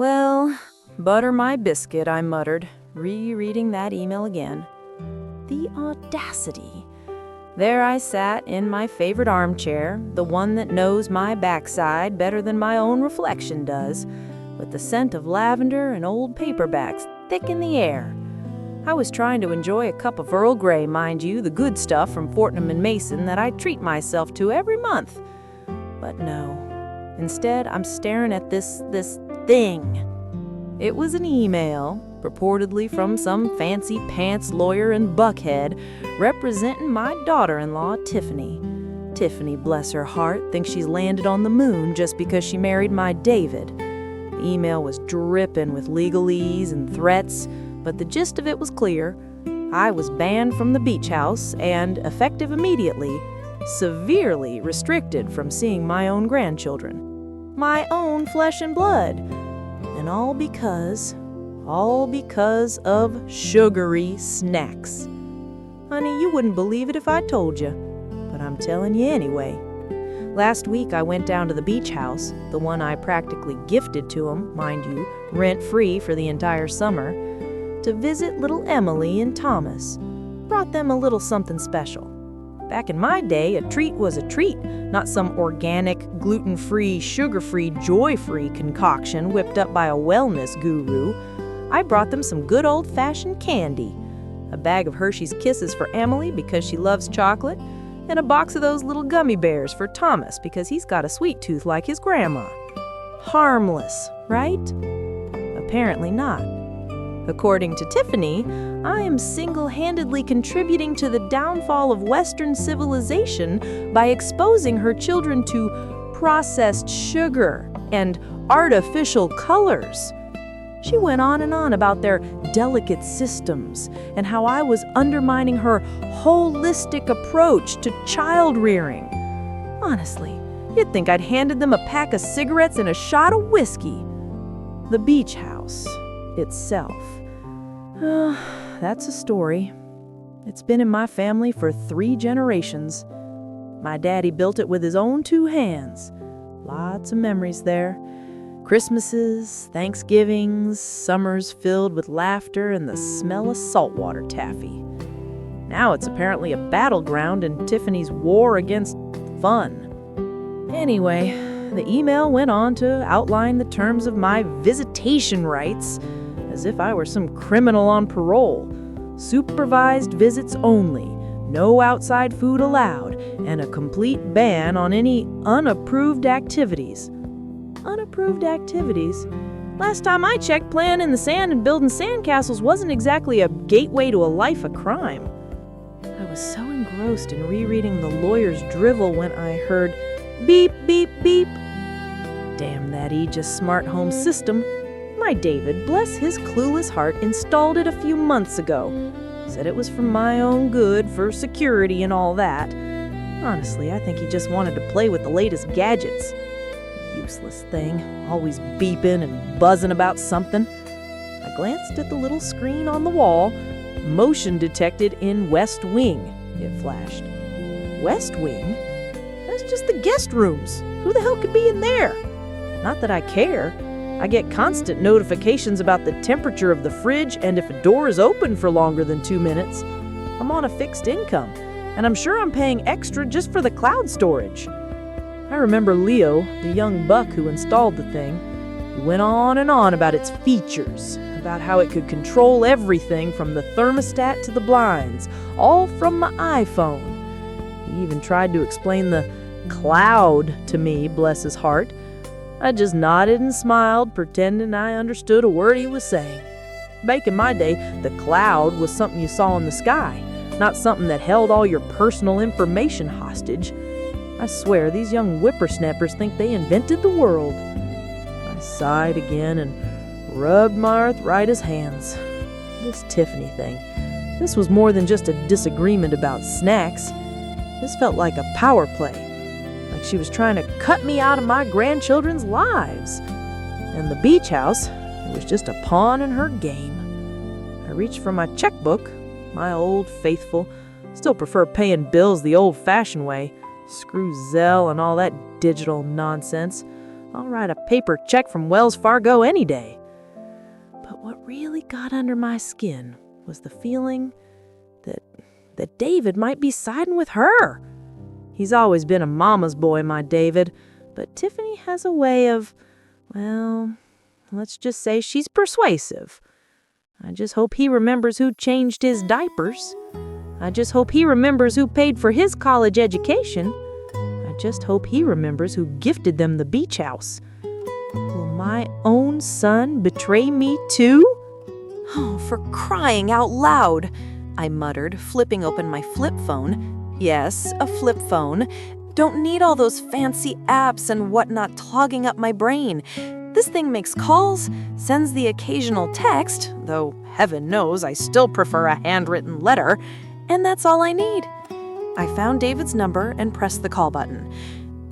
Well, butter my biscuit, I muttered, rereading that email again. The audacity. There I sat in my favorite armchair, the one that knows my backside better than my own reflection does, with the scent of lavender and old paperbacks thick in the air. I was trying to enjoy a cup of Earl Grey, mind you, the good stuff from Fortnum and Mason that I treat myself to every month. But no. Instead, I'm staring at this thing. It was an email, purportedly from some fancy pants lawyer in Buckhead, representing my daughter-in-law, Tiffany. Tiffany, bless her heart, thinks she's landed on the moon just because she married my David. The email was dripping with legalese and threats, but the gist of it was clear. I was banned from the beach house and, effective immediately, severely restricted from seeing my own grandchildren. My own flesh and blood. And all because of sugary snacks. Honey, you wouldn't believe it if I told you, but I'm telling you anyway. Last week I went down to the beach house, the one I practically gifted to them, mind you, rent-free for the entire summer, to visit little Emily and Thomas. Brought them a little something special. Back in my day, a treat was a treat, not some organic, gluten-free, sugar-free, joy-free concoction whipped up by a wellness guru. I brought them some good old-fashioned candy. A bag of Hershey's Kisses for Emily because she loves chocolate, and a box of those little gummy bears for Thomas because he's got a sweet tooth like his grandma. Harmless, right? Apparently not. According to Tiffany, I am single-handedly contributing to the downfall of Western civilization by exposing her children to processed sugar and artificial colors. She went on and on about their delicate systems and how I was undermining her holistic approach to child rearing. Honestly, you'd think I'd handed them a pack of cigarettes and a shot of whiskey. The beach house itself. That's a story. It's been in my family for 3 generations. My daddy built it with his own 2 hands. Lots of memories there. Christmases, Thanksgivings, summers filled with laughter and the smell of saltwater taffy. Now it's apparently a battleground in Tiffany's war against fun. Anyway, the email went on to outline the terms of my visitation rights, as if I were some criminal on parole. Supervised visits only, no outside food allowed, and a complete ban on any unapproved activities. Unapproved activities? Last time I checked, playing in the sand and building sandcastles wasn't exactly a gateway to a life of crime. I was so engrossed in rereading the lawyer's drivel when I heard beep, beep, beep. Damn that Aegis smart home system. My David, bless his clueless heart, installed it a few months ago. Said it was for my own good, for security and all that. Honestly, I think he just wanted to play with the latest gadgets. Useless thing, always beeping and buzzing about something. I glanced at the little screen on the wall. Motion detected in West Wing, it flashed. West Wing? That's just the guest rooms. Who the hell could be in there? Not that I care. I get constant notifications about the temperature of the fridge and if a door is open for longer than 2 minutes. I'm on a fixed income, and I'm sure I'm paying extra just for the cloud storage. I remember Leo, the young buck who installed the thing. He went on and on about its features, about how it could control everything from the thermostat to the blinds, all from my iPhone. He even tried to explain the cloud to me, bless his heart. I just nodded and smiled, pretending I understood a word he was saying. Back in my day, the cloud was something you saw in the sky, not something that held all your personal information hostage. I swear, these young whippersnappers think they invented the world. I sighed again and rubbed my arthritis hands. This Tiffany thing, this was more than just a disagreement about snacks. This felt like a power play. Like she was trying to cut me out of my grandchildren's lives. And the beach house, it was just a pawn in her game. I reached for my checkbook, my old faithful. Still prefer paying bills the old-fashioned way. Screw Zelle and all that digital nonsense. I'll write a paper check from Wells Fargo any day. But what really got under my skin was the feeling that David might be siding with her. He's always been a mama's boy, my David, but Tiffany has a way of, well, let's just say she's persuasive. I just hope he remembers who changed his diapers. I just hope he remembers who paid for his college education. I just hope he remembers who gifted them the beach house. Will my own son betray me too? Oh, for crying out loud, I muttered, flipping open my flip phone. Yes, a flip phone. Don't need all those fancy apps and whatnot clogging up my brain. This thing makes calls, sends the occasional text, though heaven knows I still prefer a handwritten letter, and that's all I need. I found David's number and pressed the call button.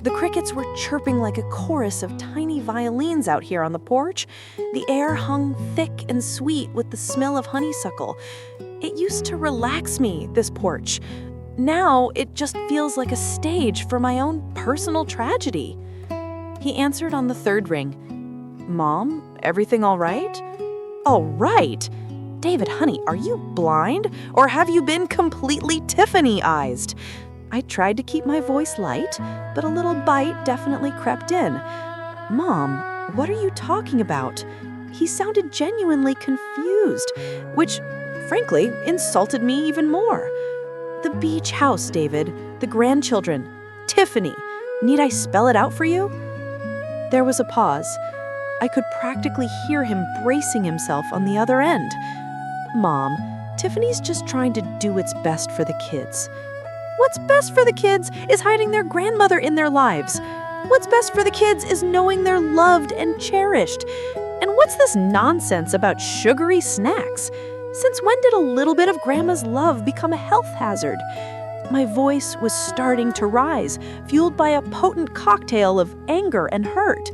The crickets were chirping like a chorus of tiny violins out here on the porch. The air hung thick and sweet with the smell of honeysuckle. It used to relax me, this porch. Now it just feels like a stage for my own personal tragedy. He answered on the third ring. Mom, everything all right? All right? David, honey, are you blind? Or have you been completely Tiffany-ized? I tried to keep my voice light, but a little bite definitely crept in. Mom, what are you talking about? He sounded genuinely confused, which, frankly, insulted me even more. The beach house, David. The grandchildren. Tiffany. Need I spell it out for you? There was a pause. I could practically hear him bracing himself on the other end. Mom, Tiffany's just trying to do what's best for the kids. What's best for the kids is hiding their grandmother in their lives. What's best for the kids is knowing they're loved and cherished. And what's this nonsense about sugary snacks? Since when did a little bit of Grandma's love become a health hazard? My voice was starting to rise, fueled by a potent cocktail of anger and hurt.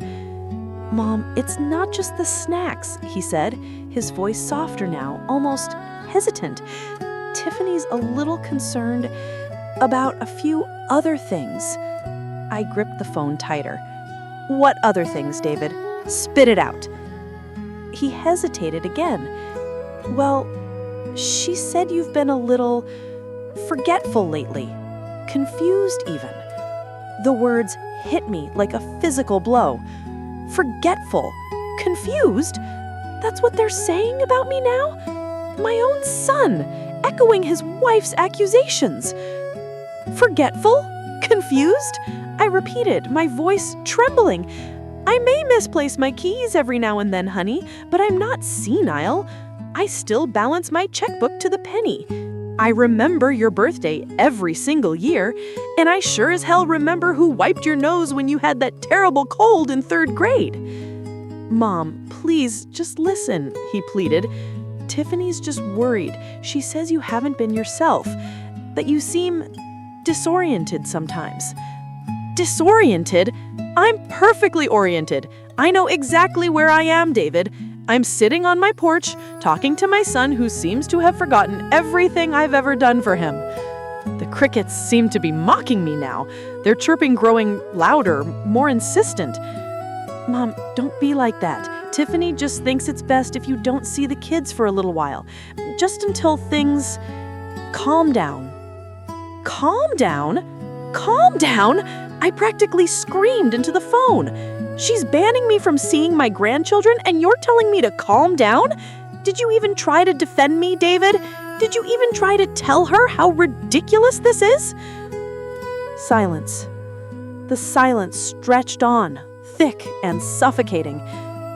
Mom, it's not just the snacks, he said, his voice softer now, almost hesitant. Tiffany's a little concerned about a few other things. I gripped the phone tighter. What other things, David? Spit it out. He hesitated again. Well, she said you've been a little forgetful lately, confused even. The words hit me like a physical blow. Forgetful, confused? That's what they're saying about me now? My own son, echoing his wife's accusations. Forgetful? Confused? I repeated, my voice trembling. I may misplace my keys every now and then, honey, but I'm not senile. I still balance my checkbook to the penny. I remember your birthday every single year, and I sure as hell remember who wiped your nose when you had that terrible cold in 3rd grade. Mom, please, just listen, he pleaded. Tiffany's just worried. She says you haven't been yourself, that you seem disoriented sometimes. Disoriented? I'm perfectly oriented. I know exactly where I am, David. I'm sitting on my porch, talking to my son who seems to have forgotten everything I've ever done for him. The crickets seem to be mocking me now, their chirping growing louder, more insistent. Mom, don't be like that. Tiffany just thinks it's best if you don't see the kids for a little while, just until things calm down. Calm down? Calm down? I practically screamed into the phone. She's banning me from seeing my grandchildren, and you're telling me to calm down? Did you even try to defend me, David? Did you even try to tell her how ridiculous this is? Silence. The silence stretched on, thick and suffocating.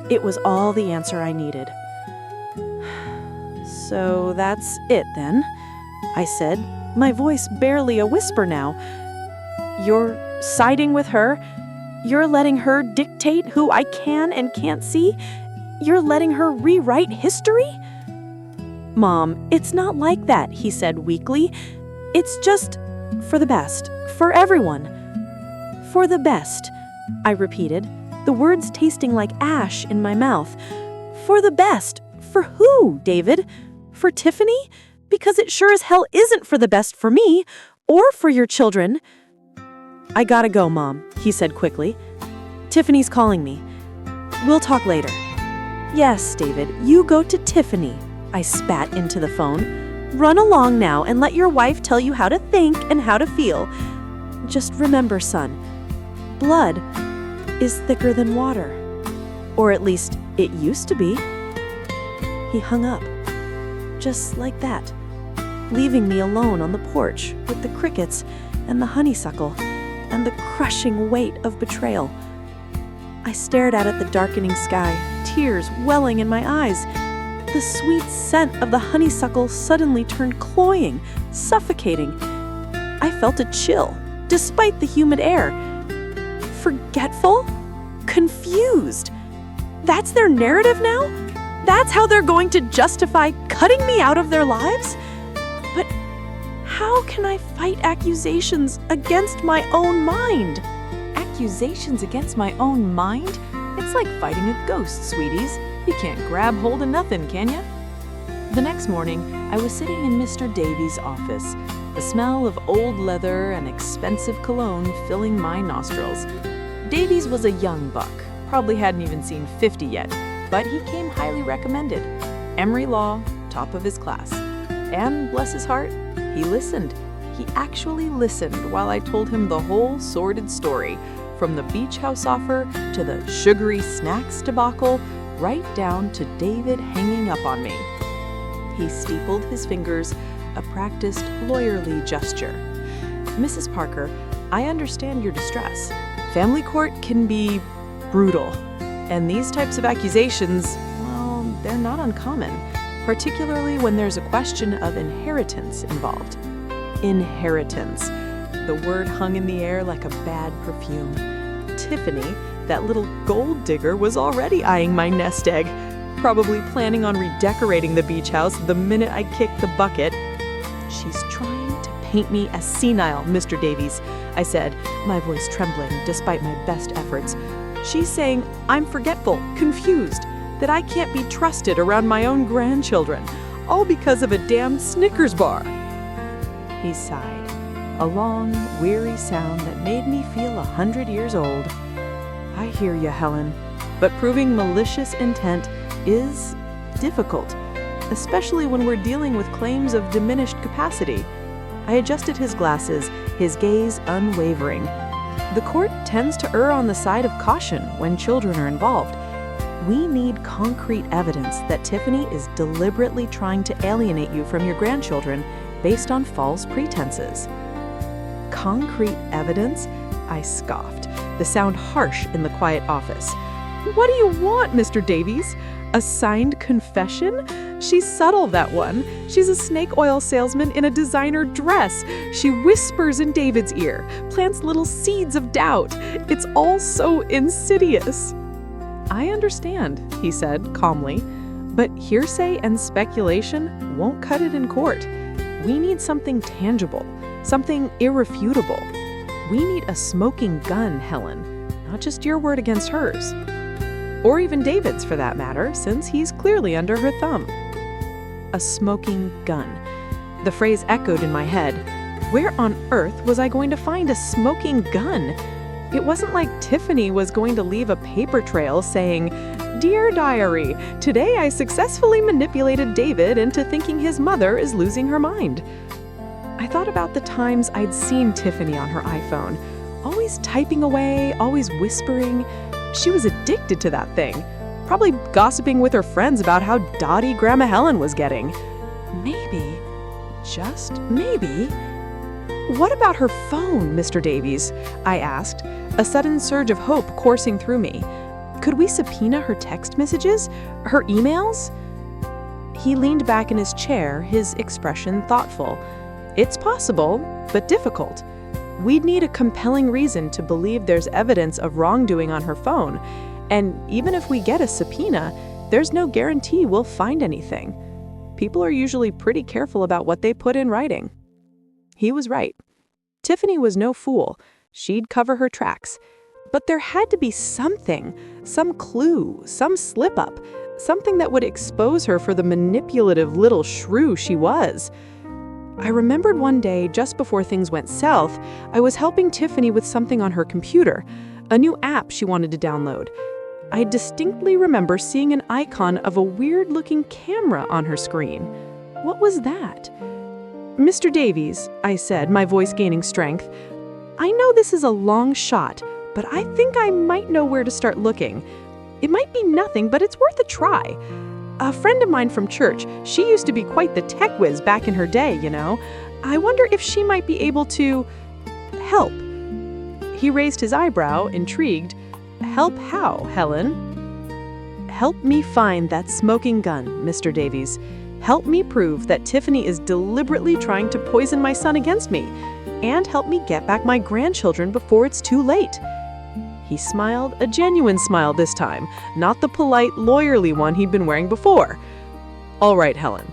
It was all the answer I needed. So that's it then, I said, my voice barely a whisper now. You're siding with her? You're letting her dictate who I can and can't see? You're letting her rewrite history? Mom, it's not like that, he said weakly. It's just for the best, for everyone. For the best, I repeated, the words tasting like ash in my mouth. For the best. For who, David? For Tiffany? Because it sure as hell isn't for the best for me, or for your children. I gotta go, Mom, he said quickly. Tiffany's calling me. We'll talk later. Yes, David, you go to Tiffany, I spat into the phone. Run along now and let your wife tell you how to think and how to feel. Just remember, son, blood is thicker than water. Or at least it used to be. He hung up, just like that, leaving me alone on the porch with the crickets and the honeysuckle and the crushing weight of betrayal. I stared out at the darkening sky, tears welling in my eyes. The sweet scent of the honeysuckle suddenly turned cloying, suffocating. I felt a chill, despite the humid air. Forgetful? Confused. That's their narrative now? That's how they're going to justify cutting me out of their lives? But how can I fight accusations against my own mind? Accusations against my own mind? It's like fighting a ghost, sweeties. You can't grab hold of nothing, can ya? The next morning, I was sitting in Mr. Davies' office, the smell of old leather and expensive cologne filling my nostrils. Davies was a young buck, probably hadn't even seen 50 yet, but he came highly recommended. Emory Law, top of his class. And bless his heart, he listened. He actually listened while I told him the whole sordid story, from the beach house offer to the sugary snacks debacle, right down to David hanging up on me. He steepled his fingers, a practiced lawyerly gesture. Mrs. Parker, I understand your distress. Family court can be brutal, and these types of accusations, well, they're not uncommon, particularly when there's a question of inheritance involved. Inheritance. The word hung in the air like a bad perfume. Tiffany, that little gold digger, was already eyeing my nest egg, probably planning on redecorating the beach house the minute I kicked the bucket. She's trying to paint me as senile, Mr. Davies, I said, my voice trembling despite my best efforts. She's saying I'm forgetful, confused, that I can't be trusted around my own grandchildren, all because of a damn Snickers bar. He sighed, a long, weary sound that made me feel 100 years old. I hear you, Helen, but proving malicious intent is difficult, especially when we're dealing with claims of diminished capacity. I adjusted his glasses, his gaze unwavering. The court tends to err on the side of caution when children are involved. We need concrete evidence that Tiffany is deliberately trying to alienate you from your grandchildren based on false pretenses. Concrete evidence? I scoffed, the sound harsh in the quiet office. What do you want, Mr. Davies? A signed confession? She's subtle, that one. She's a snake oil salesman in a designer dress. She whispers in David's ear, plants little seeds of doubt. It's all so insidious. I understand, he said calmly, but hearsay and speculation won't cut it in court. We need something tangible, something irrefutable. We need a smoking gun, Helen, not just your word against hers. Or even David's, for that matter, since he's clearly under her thumb. A smoking gun. The phrase echoed in my head. Where on earth was I going to find a smoking gun? It wasn't like Tiffany was going to leave a paper trail saying, "Dear Diary, today I successfully manipulated David into thinking his mother is losing her mind." I thought about the times I'd seen Tiffany on her iPhone, always typing away, always whispering. She was addicted to that thing, probably gossiping with her friends about how dotty Grandma Helen was getting. Maybe, just maybe. What about her phone, Mr. Davies? I asked, a sudden surge of hope coursing through me. Could we subpoena her text messages? Her emails? He leaned back in his chair, his expression thoughtful. It's possible, but difficult. We'd need a compelling reason to believe there's evidence of wrongdoing on her phone, and even if we get a subpoena, there's no guarantee we'll find anything. People are usually pretty careful about what they put in writing. He was right. Tiffany was no fool. She'd cover her tracks. But there had to be something, some clue, some slip-up, something that would expose her for the manipulative little shrew she was. I remembered one day, just before things went south, I was helping Tiffany with something on her computer, a new app she wanted to download. I distinctly remember seeing an icon of a weird-looking camera on her screen. What was that? "Mr. Davies," I said, my voice gaining strength, "I know this is a long shot, but I think I might know where to start looking. It might be nothing, but it's worth a try. A friend of mine from church, she used to be quite the tech whiz back in her day, you know. I wonder if she might be able to help." He raised his eyebrow, intrigued. "Help how, Helen?" "Help me find that smoking gun, Mr. Davies. Help me prove that Tiffany is deliberately trying to poison my son against me, and help me get back my grandchildren before it's too late." He smiled, a genuine smile this time, not the polite, lawyerly one he'd been wearing before. "All right, Helen,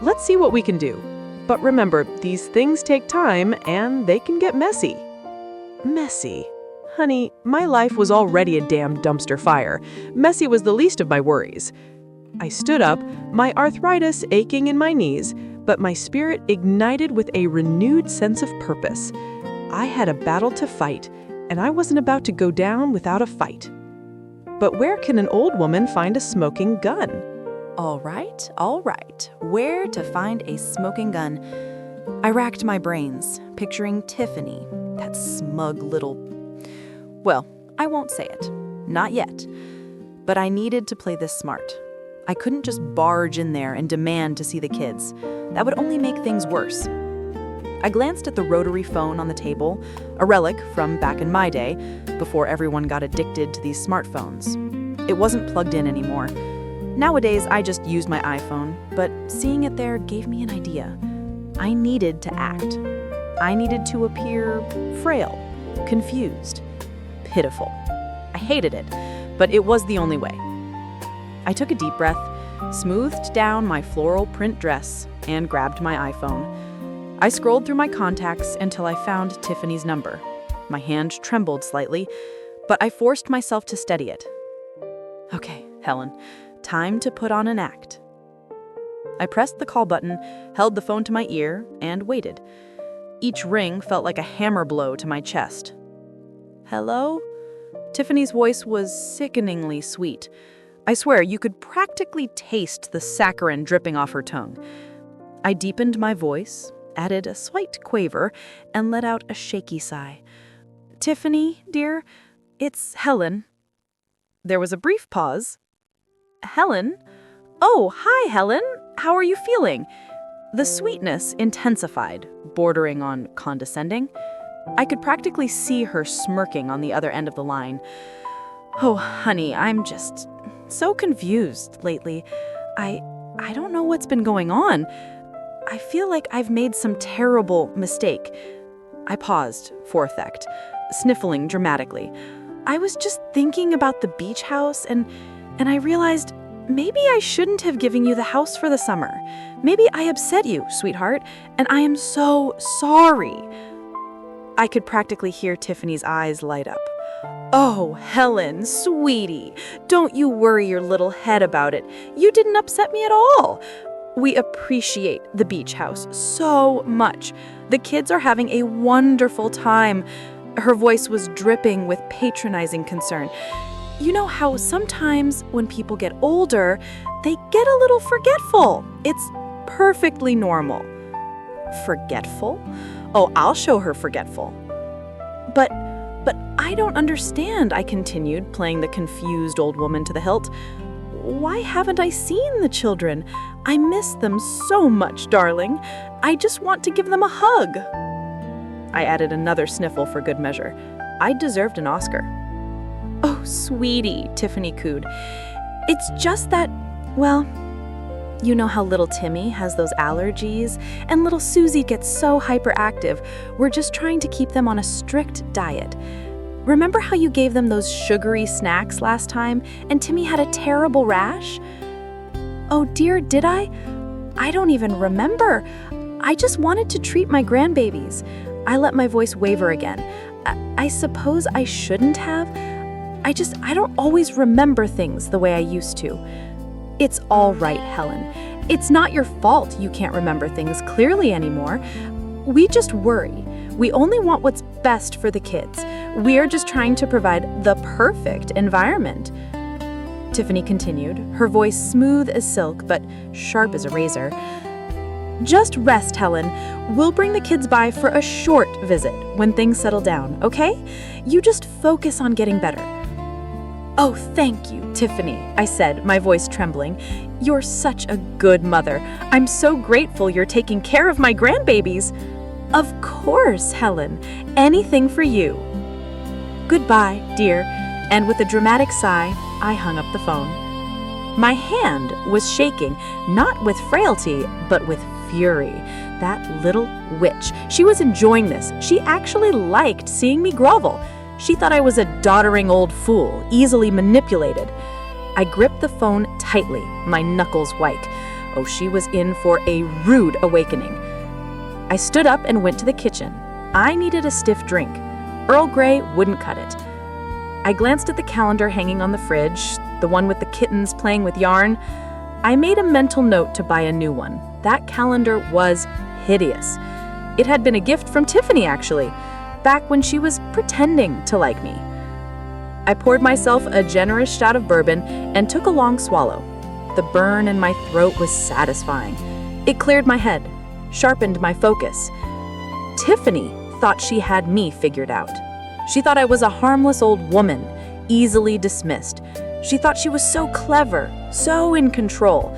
let's see what we can do. But remember, these things take time, and they can get messy." Messy? Honey, my life was already a damn dumpster fire. Messy was the least of my worries. I stood up, my arthritis aching in my knees, but my spirit ignited with a renewed sense of purpose. I had a battle to fight, and I wasn't about to go down without a fight. But where can an old woman find a smoking gun? All right. Where to find a smoking gun? I racked my brains, picturing Tiffany, that smug little... Well, I won't say it. Not yet. But I needed to play this smart. I couldn't just barge in there and demand to see the kids. That would only make things worse. I glanced at the rotary phone on the table, a relic from back in my day, before everyone got addicted to these smartphones. It wasn't plugged in anymore. Nowadays, I just used my iPhone, but seeing it there gave me an idea. I needed to act. I needed to appear frail, confused, pitiful. I hated it, but it was the only way. I took a deep breath, smoothed down my floral print dress, and grabbed my iPhone. I scrolled through my contacts until I found Tiffany's number. My hand trembled slightly, but I forced myself to steady it. Okay, Helen, time to put on an act. I pressed the call button, held the phone to my ear, and waited. Each ring felt like a hammer blow to my chest. "Hello?" Tiffany's voice was sickeningly sweet. I swear, you could practically taste the saccharin dripping off her tongue. I deepened my voice, added a slight quaver, and let out a shaky sigh. "Tiffany, dear, it's Helen." There was a brief pause. "Helen? Oh, hi, Helen. How are you feeling?" The sweetness intensified, bordering on condescending. I could practically see her smirking on the other end of the line. "Oh, honey, I'm just so confused lately. I don't know what's been going on. I feel like I've made some terrible mistake." I paused for effect, sniffling dramatically. "I was just thinking about the beach house and I realized maybe I shouldn't have given you the house for the summer. Maybe I upset you, sweetheart, and I am so sorry." I could practically hear Tiffany's eyes light up. "Oh, Helen, sweetie, don't you worry your little head about it. You didn't upset me at all. We appreciate the beach house so much. The kids are having a wonderful time." Her voice was dripping with patronizing concern. "You know how sometimes when people get older, they get a little forgetful. It's perfectly normal." Forgetful? Oh, I'll show her forgetful. But I don't understand," I continued, playing the confused old woman to the hilt. "Why haven't I seen the children? I miss them so much, darling. I just want to give them a hug." I added another sniffle for good measure. I deserved an Oscar. "Oh, sweetie," Tiffany cooed. "It's just that, well, you know how little Timmy has those allergies, and little Susie gets so hyperactive. We're just trying to keep them on a strict diet. Remember how you gave them those sugary snacks last time, and Timmy had a terrible rash?" "Oh dear, did I? I don't even remember. I just wanted to treat my grandbabies." I let my voice waver again. I suppose I shouldn't have. I don't always remember things the way I used to." "It's all right, Helen. It's not your fault you can't remember things clearly anymore. We just worry. We only want what's best for the kids. We are just trying to provide the perfect environment. Tiffany continued, her voice smooth as silk but sharp as a razor. Just rest, Helen. We'll bring the kids by for a short visit when things settle down, okay? You just focus on getting better. Oh, thank you, Tiffany, I said, my voice trembling. You're such a good mother. I'm so grateful you're taking care of my grandbabies. Of course, Helen. Anything for you. Goodbye, dear. And with a dramatic sigh, I hung up the phone. My hand was shaking, not with frailty, but with fury. That little witch. She was enjoying this. She actually liked seeing me grovel. She thought I was a doddering old fool, easily manipulated. I gripped the phone tightly, my knuckles white. Oh, she was in for a rude awakening. I stood up and went to the kitchen. I needed a stiff drink. Earl Grey wouldn't cut it. I glanced at the calendar hanging on the fridge, the one with the kittens playing with yarn. I made a mental note to buy a new one. That calendar was hideous. It had been a gift from Tiffany, actually, back when she was pretending to like me. I poured myself a generous shot of bourbon and took a long swallow. The burn in my throat was satisfying. It cleared my head, sharpened my focus. Tiffany thought she had me figured out. She thought I was a harmless old woman, easily dismissed. She thought she was so clever, so in control.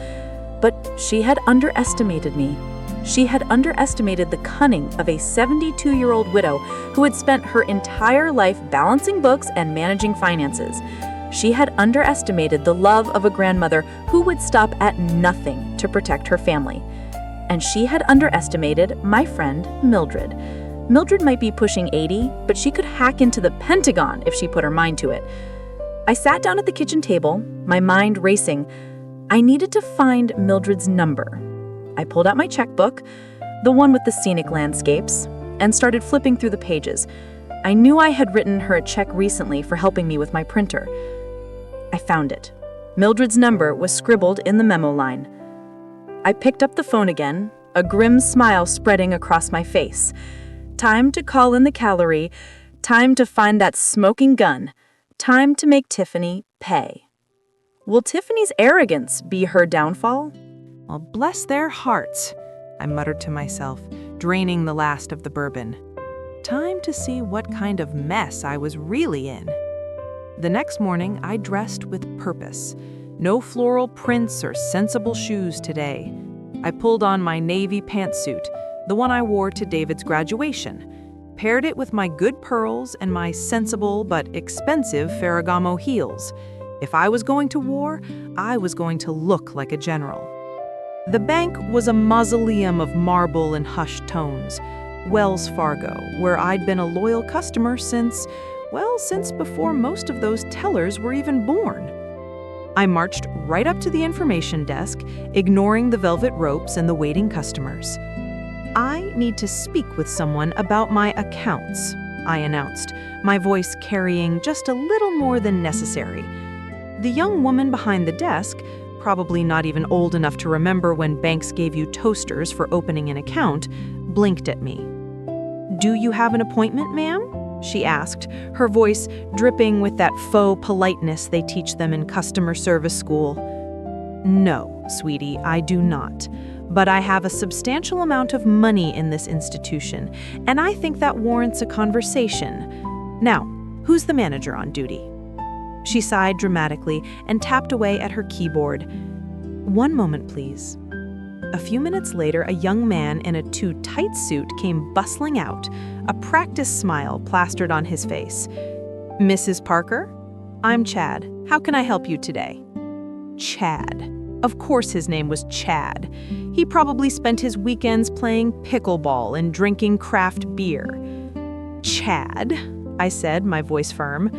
But she had underestimated me. She had underestimated the cunning of a 72-year-old widow who had spent her entire life balancing books and managing finances. She had underestimated the love of a grandmother who would stop at nothing to protect her family. And she had underestimated my friend Mildred. Mildred might be pushing 80, but she could hack into the Pentagon if she put her mind to it. I sat down at the kitchen table, my mind racing. I needed to find Mildred's number. I pulled out my checkbook, the one with the scenic landscapes, and started flipping through the pages. I knew I had written her a check recently for helping me with my printer. I found it. Mildred's number was scribbled in the memo line. I picked up the phone again, a grim smile spreading across my face. Time to call in the cavalry, time to find that smoking gun, time to make Tiffany pay. Will Tiffany's arrogance be her downfall? Well, bless their hearts, I muttered to myself, draining the last of the bourbon. Time to see what kind of mess I was really in. The next morning, I dressed with purpose. No floral prints or sensible shoes today. I pulled on my navy pantsuit, the one I wore to David's graduation, paired it with my good pearls and my sensible but expensive Ferragamo heels. If I was going to war, I was going to look like a general. The bank was a mausoleum of marble and hushed tones. Wells Fargo, where I'd been a loyal customer since before most of those tellers were even born. I marched right up to the information desk, ignoring the velvet ropes and the waiting customers. I need to speak with someone about my accounts, I announced, my voice carrying just a little more than necessary. The young woman behind the desk, probably not even old enough to remember when banks gave you toasters for opening an account, blinked at me. "Do you have an appointment, ma'am?" she asked, her voice dripping with that faux politeness they teach them in customer service school. "No, sweetie, I do not. But I have a substantial amount of money in this institution, and I think that warrants a conversation. Now, who's the manager on duty?" She sighed dramatically and tapped away at her keyboard. "One moment, please." A few minutes later, a young man in a too-tight suit came bustling out, a practiced smile plastered on his face. "Mrs. Parker? I'm Chad. How can I help you today?" Chad. Of course his name was Chad. He probably spent his weekends playing pickleball and drinking craft beer. "Chad," I said, my voice firm,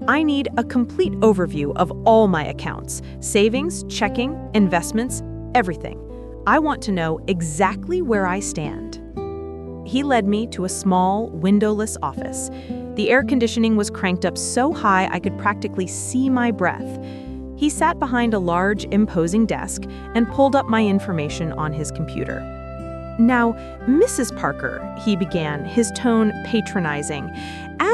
"I need a complete overview of all my accounts, savings, checking, investments, everything. I want to know exactly where I stand." He led me to a small, windowless office. The air conditioning was cranked up so high I could practically see my breath. He sat behind a large, imposing desk and pulled up my information on his computer. "Now, Mrs. Parker," he began, his tone patronizing,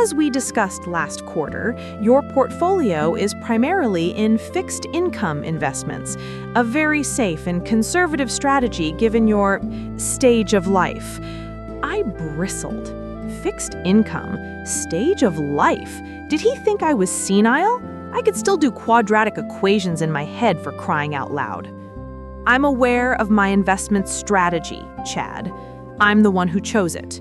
As we discussed last quarter, your portfolio is primarily in fixed income investments, a very safe and conservative strategy given your stage of life. I bristled. Fixed income? Stage of life? Did he think I was senile? I could still do quadratic equations in my head, for crying out loud. I'm aware of my investment strategy, Chad. I'm the one who chose it.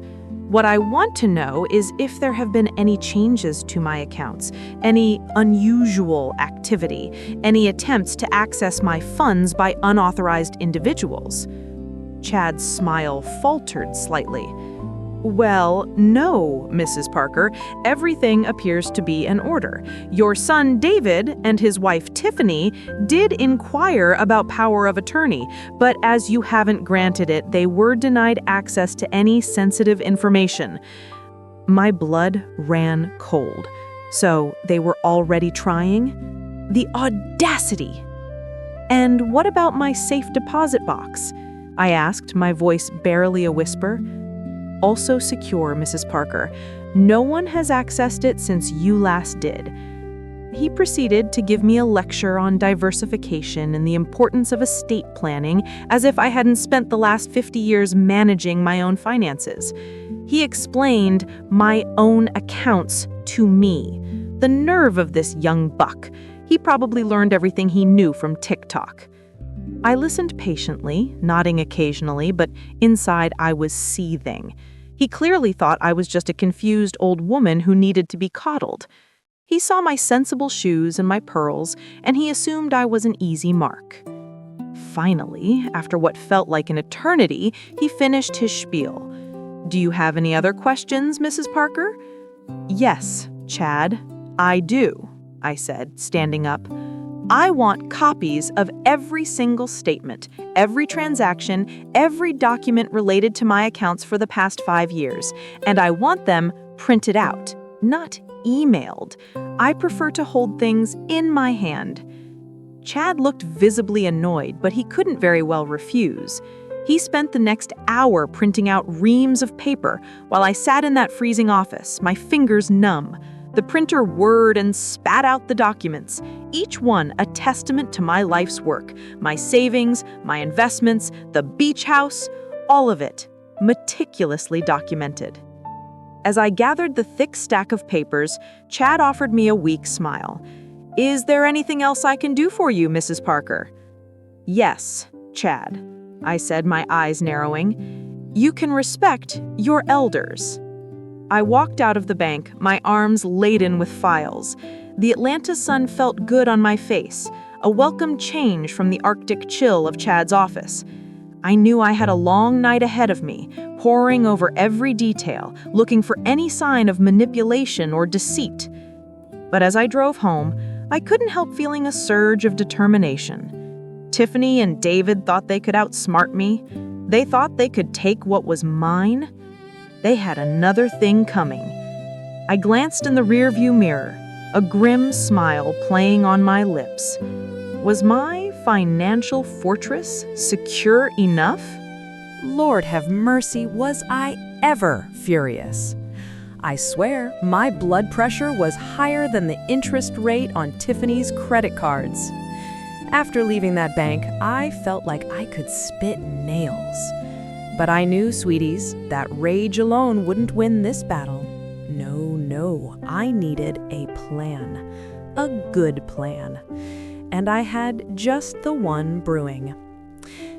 What I want to know is if there have been any changes to my accounts, any unusual activity, any attempts to access my funds by unauthorized individuals. Chad's smile faltered slightly. Well, no, Mrs. Parker. Everything appears to be in order. Your son David and his wife Tiffany did inquire about power of attorney, but as you haven't granted it, they were denied access to any sensitive information. My blood ran cold. So they were already trying? The audacity! And what about my safe deposit box? I asked, my voice barely a whisper. Also secure, Mrs. Parker. No one has accessed it since you last did. He proceeded to give me a lecture on diversification and the importance of estate planning, as if I hadn't spent the last 50 years managing my own finances. He explained my own accounts to me. The nerve of this young buck. He probably learned everything he knew from TikTok. I listened patiently, nodding occasionally, but inside I was seething. He clearly thought I was just a confused old woman who needed to be coddled. He saw my sensible shoes and my pearls, and he assumed I was an easy mark. Finally, after what felt like an eternity, he finished his spiel. Do you have any other questions, Mrs. Parker? Yes, Chad, I do, I said, standing up. I want copies of every single statement, every transaction, every document related to my accounts for the past 5 years, and I want them printed out, not emailed. I prefer to hold things in my hand. Chad looked visibly annoyed, but he couldn't very well refuse. He spent the next hour printing out reams of paper while I sat in that freezing office, my fingers numb. The printer whirred and spat out the documents, each one a testament to my life's work, my savings, my investments, the beach house, all of it, meticulously documented. As I gathered the thick stack of papers, Chad offered me a weak smile. Is there anything else I can do for you, Mrs. Parker? Yes, Chad, I said, my eyes narrowing. You can respect your elders. I walked out of the bank, my arms laden with files. The Atlanta sun felt good on my face, a welcome change from the Arctic chill of Chad's office. I knew I had a long night ahead of me, poring over every detail, looking for any sign of manipulation or deceit. But as I drove home, I couldn't help feeling a surge of determination. Tiffany and David thought they could outsmart me. They thought they could take what was mine. They had another thing coming. I glanced in the rearview mirror, a grim smile playing on my lips. Was my financial fortress secure enough? Lord have mercy, was I ever furious. I swear, my blood pressure was higher than the interest rate on Tiffany's credit cards. After leaving that bank, I felt like I could spit nails. But I knew, sweeties, that rage alone wouldn't win this battle. No, I needed a plan. A good plan. And I had just the one brewing.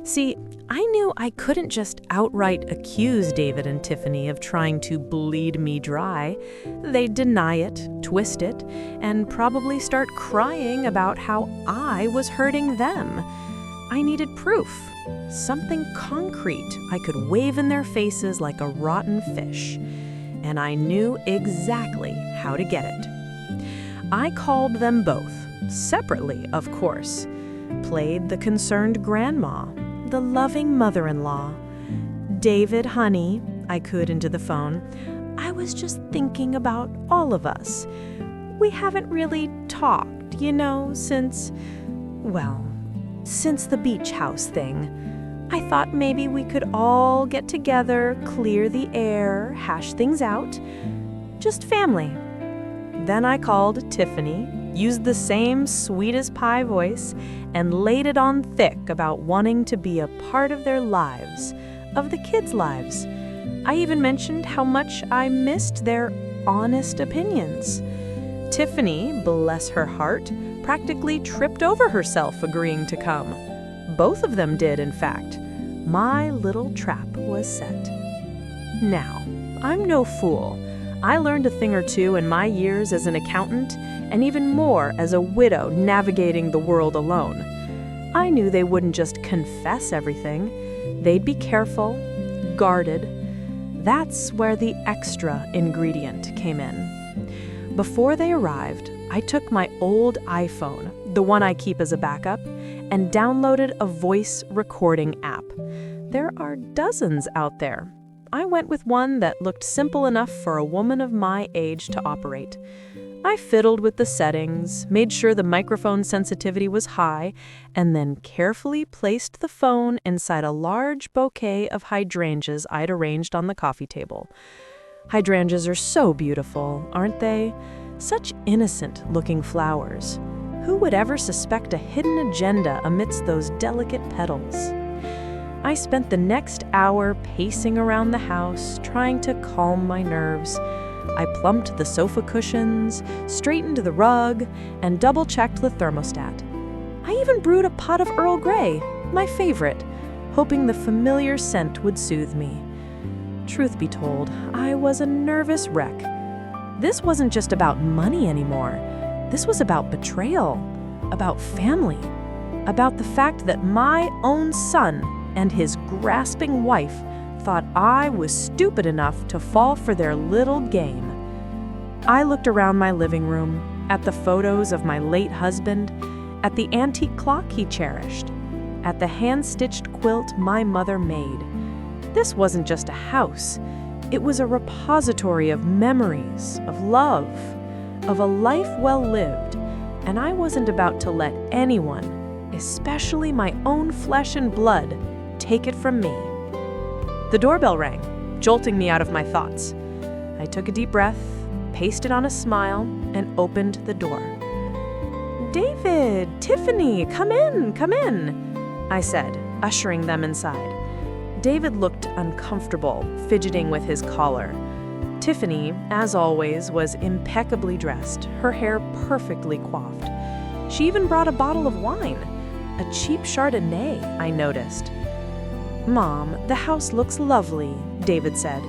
See, I knew I couldn't just outright accuse David and Tiffany of trying to bleed me dry. They'd deny it, twist it, and probably start crying about how I was hurting them. I needed proof, something concrete I could wave in their faces like a rotten fish. And I knew exactly how to get it. I called them both, separately, of course. Played the concerned grandma, the loving mother-in-law. David, honey, I cooed into the phone. I was just thinking about all of us. We haven't really talked, since the beach house thing. I thought maybe we could all get together, clear the air, hash things out. Just family. Then I called Tiffany, used the same sweet as pie voice, and laid it on thick about wanting to be a part of their lives, of the kids' lives. I even mentioned how much I missed their honest opinions. Tiffany, bless her heart, practically tripped over herself agreeing to come. Both of them did, in fact. My little trap was set. Now, I'm no fool. I learned a thing or two in my years as an accountant, and even more as a widow navigating the world alone. I knew they wouldn't just confess everything. They'd be careful, guarded. That's where the extra ingredient came in. Before they arrived, I took my old iPhone, the one I keep as a backup, and downloaded a voice recording app. There are dozens out there. I went with one that looked simple enough for a woman of my age to operate. I fiddled with the settings, made sure the microphone sensitivity was high, and then carefully placed the phone inside a large bouquet of hydrangeas I'd arranged on the coffee table. Hydrangeas are so beautiful, aren't they? Such innocent-looking flowers. Who would ever suspect a hidden agenda amidst those delicate petals? I spent the next hour pacing around the house, trying to calm my nerves. I plumped the sofa cushions, straightened the rug, and double-checked the thermostat. I even brewed a pot of Earl Grey, my favorite, hoping the familiar scent would soothe me. Truth be told, I was a nervous wreck. This wasn't just about money anymore. This was about betrayal, about family, about the fact that my own son and his grasping wife thought I was stupid enough to fall for their little game. I looked around my living room, at the photos of my late husband, at the antique clock he cherished, at the hand-stitched quilt my mother made. This wasn't just a house. It was a repository of memories, of love, of a life well lived, and I wasn't about to let anyone, especially my own flesh and blood, take it from me. The doorbell rang, jolting me out of my thoughts. I took a deep breath, pasted on a smile, and opened the door. "David, Tiffany, come in, I said, ushering them inside. David looked uncomfortable, fidgeting with his collar. Tiffany, as always, was impeccably dressed, her hair perfectly coiffed. She even brought a bottle of wine, a cheap Chardonnay, I noticed. "Mom, the house looks lovely," David said,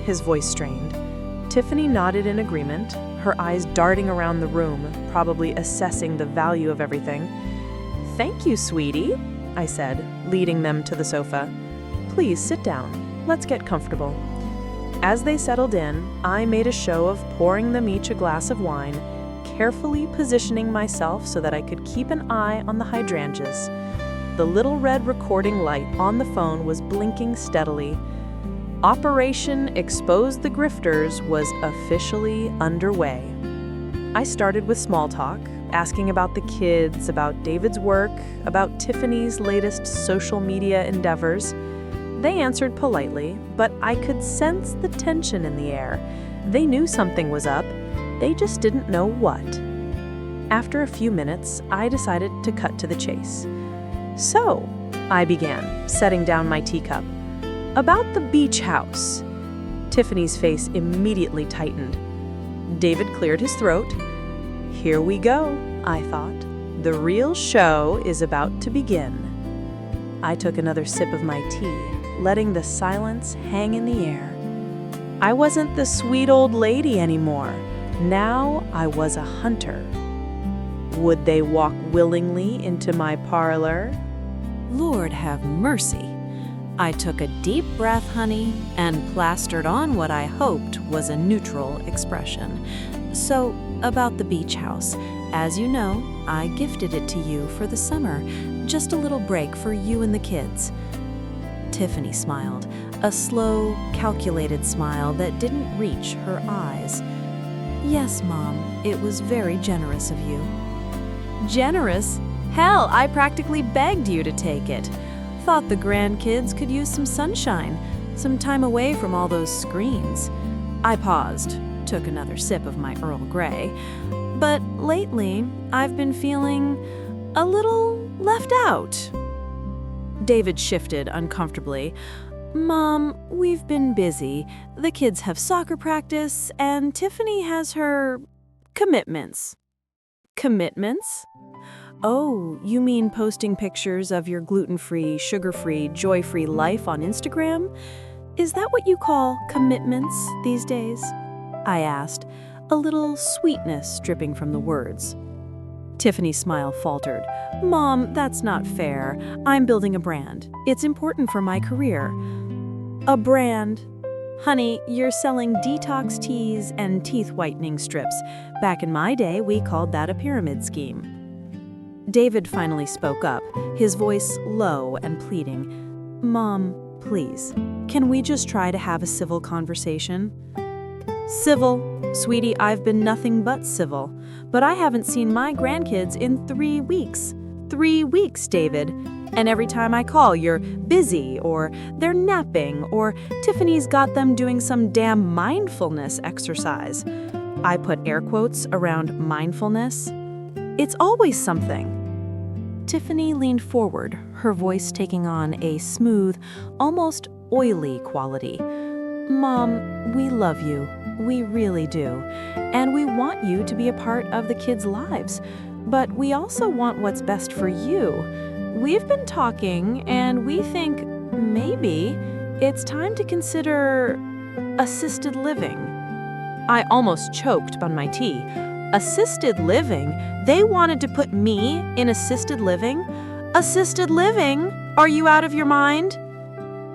his voice strained. Tiffany nodded in agreement, her eyes darting around the room, probably assessing the value of everything. "Thank you, sweetie," I said, leading them to the sofa. "Please sit down. Let's get comfortable." As they settled in, I made a show of pouring them each a glass of wine, carefully positioning myself so that I could keep an eye on the hydrangeas. The little red recording light on the phone was blinking steadily. Operation Expose the Grifters was officially underway. I started with small talk, asking about the kids, about David's work, about Tiffany's latest social media endeavors. They answered politely, but I could sense the tension in the air. They knew something was up, they just didn't know what. After a few minutes, I decided to cut to the chase. "So," I began, setting down my teacup, "about the beach house." Tiffany's face immediately tightened. David cleared his throat. Here we go, I thought. The real show is about to begin. I took another sip of my tea, letting the silence hang in the air. I wasn't the sweet old lady anymore. Now I was a hunter. Would they walk willingly into my parlor? Lord have mercy. I took a deep breath, honey, and plastered on what I hoped was a neutral expression. So, about the beach house. As you know, I gifted it to you for the summer, just a little break for you and the kids. Tiffany smiled, a slow, calculated smile that didn't reach her eyes. Yes, Mom, it was very generous of you. Generous? Hell, I practically begged you to take it. Thought the grandkids could use some sunshine, some time away from all those screens. I paused, took another sip of my Earl Grey. "But lately, I've been feeling a little left out." David shifted uncomfortably. "Mom, we've been busy. The kids have soccer practice, and Tiffany has her commitments." "Commitments? Oh, you mean posting pictures of your gluten-free, sugar-free, joy-free life on Instagram? Is that what you call commitments these days?" I asked, a little sweetness dripping from the words. Tiffany's smile faltered. "Mom, that's not fair. I'm building a brand. It's important for my career." "A brand? Honey, you're selling detox teas and teeth whitening strips. Back in my day, we called that a pyramid scheme." David finally spoke up, his voice low and pleading. "Mom, please, can we just try to have a civil conversation?" "Civil? Sweetie, I've been nothing but civil. But I haven't seen my grandkids in 3 weeks. 3 weeks, David. And every time I call, you're busy, or they're napping, or Tiffany's got them doing some damn mindfulness exercise." I put air quotes around mindfulness. "It's always something." Tiffany leaned forward, her voice taking on a smooth, almost oily quality. "Mom, we love you. We really do. And we want you to be a part of the kids' lives. But we also want what's best for you. We've been talking, and we think maybe it's time to consider assisted living." I almost choked on my tea. Assisted living? They wanted to put me in assisted living? Assisted living? Are you out of your mind?